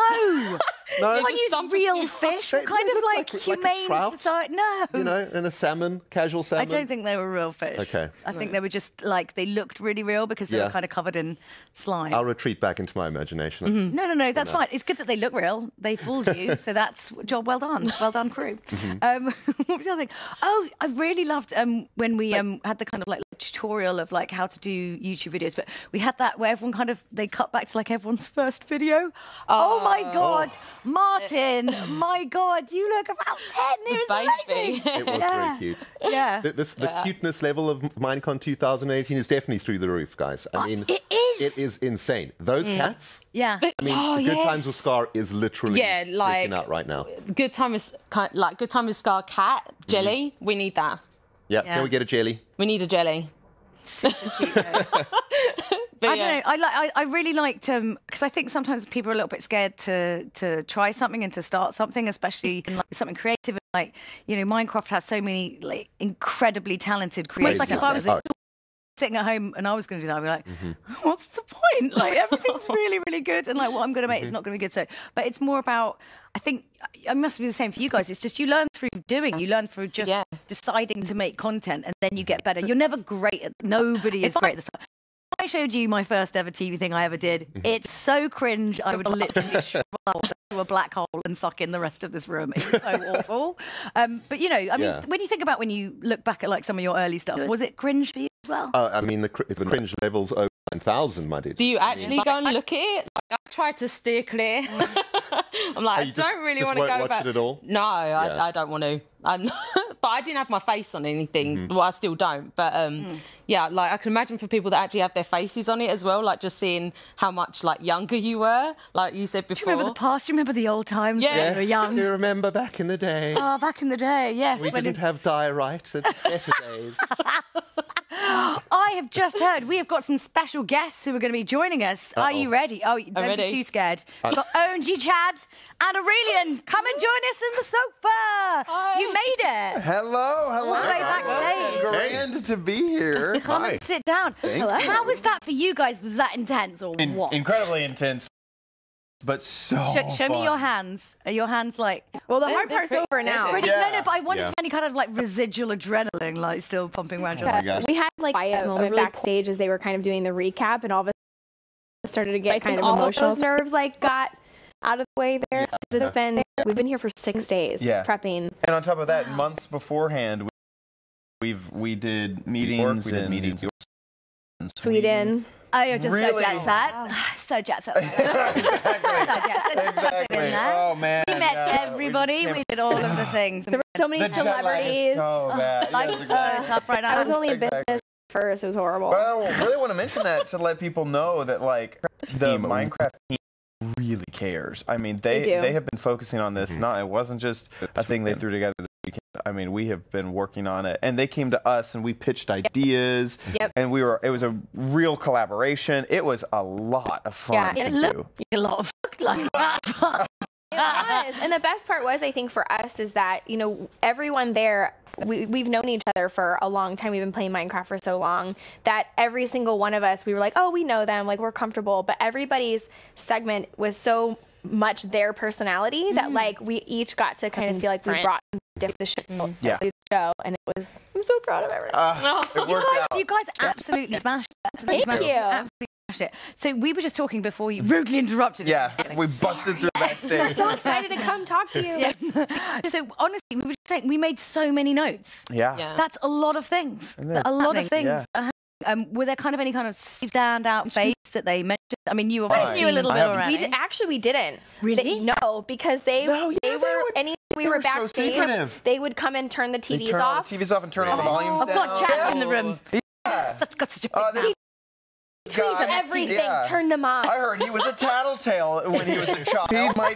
No. You can't use real fish. What kind of like like a humane trout? society? No. You know, and a salmon, casual I salmon? don't think they were real fish. Okay. I think they were just like, they looked really real because they Yeah. were kind of covered in slime. I'll retreat back into my imagination. No, that's fine. It's good that they look real. They fooled you, so that's job well done. Well done, crew. What was the other thing? Oh, I really loved when we had the kind of like tutorial of like how to do YouTube videos, but we had that where everyone kind of, they cut back to like everyone's first video. Oh my God, Martin, my God, you look about 10. It was amazing. It was very cute. Yeah. The cuteness level of Minecon 2018 is definitely through the roof, guys. I mean, it is. It is insane. Those cats. Yeah. I mean, Good Times with Scar is literally freaking out right now. Good Time with Scar cat jelly. We need that. Yeah. Can we get a jelly? We need a jelly. I don't know. I really liked because I think sometimes people are a little bit scared to try something and to start something, especially in like something creative. Like, you know, Minecraft has so many like incredibly talented creators. Like if I was sitting at home and I was going to do that, I'd be like, what's the point? Like everything's really, really good, and like what I'm going to make is not going to be good. So, but it's more about, I think it must be the same for you guys. It's just you learn through doing. You learn through just deciding to make content, and then you get better. You're never great at. Nobody is great at the start. I showed you my first ever TV thing I ever did. It's so cringe. I would literally shrivel to a black hole and suck in the rest of this room. It's so awful. But you know, I mean, when you think about when you look back at like some of your early stuff, was it cringe for you as well? I mean, the cringe levels over 9,000, my dude. Do you actually go and look at it? Like, I tried to steer clear. I'm like, I don't really want to go back. Watch it at all? No, I don't want to. But I didn't have my face on anything. Well, I still don't. But yeah, like I can imagine for people that actually have their faces on it as well, like just seeing how much like younger you were, like you said before. Do you remember the past? Do you remember the old times when you were young? Do you remember back in the day? Oh, back in the day, yes. We didn't have diorite at better days. I have just heard we have got some special guests who are going to be joining us. Are you ready? Oh, don't be too scared. We've got OMG Chad and Aurelian. Come and join us in the sofa. Hi. You made it. Hello. All the way backstage. Grand to be here. Come and sit down. How was that for you guys? Was that intense or what? Incredibly intense, but so Show me your hands. Are your hands like... Well, the hard part's over now. No, but I wonder if any kind of like residual adrenaline like still pumping around your system. We had like a moment backstage as they were kind of doing the recap, and all of a sudden started to get kind of emotional. Those nerves like got out of the way there. We've been here for 6 days prepping. And on top of that, months beforehand, we did meetings in Sweden. Oh, you're just Really? so jet set. So jet set. Exactly. Oh, man. We met everybody. We did all of the things. There were so many celebrities. So bad. Life is so tough right now. I was only in business first. It was horrible. But I really want to mention that to let people know that like the Minecraft team really cares. I mean, they have been focusing on this. It wasn't just a thing they threw together this weekend. I mean, we have been working on it, and they came to us and we pitched ideas. And it was a real collaboration. It was a lot of fun to do. A lot of fun. It was. And the best part was, I think, for us is that, you know, everyone there, we've known each other for a long time. We've been playing Minecraft for so long that every single one of us, we were like, oh, we know them, like we're comfortable. But everybody's segment was so much their personality that like we each got to kind of feel like we brought the show, and it was, I'm so proud of everyone. It worked out. You guys absolutely smashed it. Thank you. Absolutely smashed it. So we were just talking before you rudely interrupted. Yeah, we busted through backstage. I'm so excited to come talk to you. So honestly, we were just saying we made so many notes. Yeah. That's a lot of things. A lot of things. Yeah. Were there kind of any kind of standout face that they mentioned? I mean, you obviously knew a little bit already. We didn't. Really? No, because they were we were backstage. They would come and turn the TVs off. TVs off and turn all the volumes down. I've got chats in the room. Yeah. That's got such a big Everything, turn them off. I heard he was a tattletale when he was a child. He might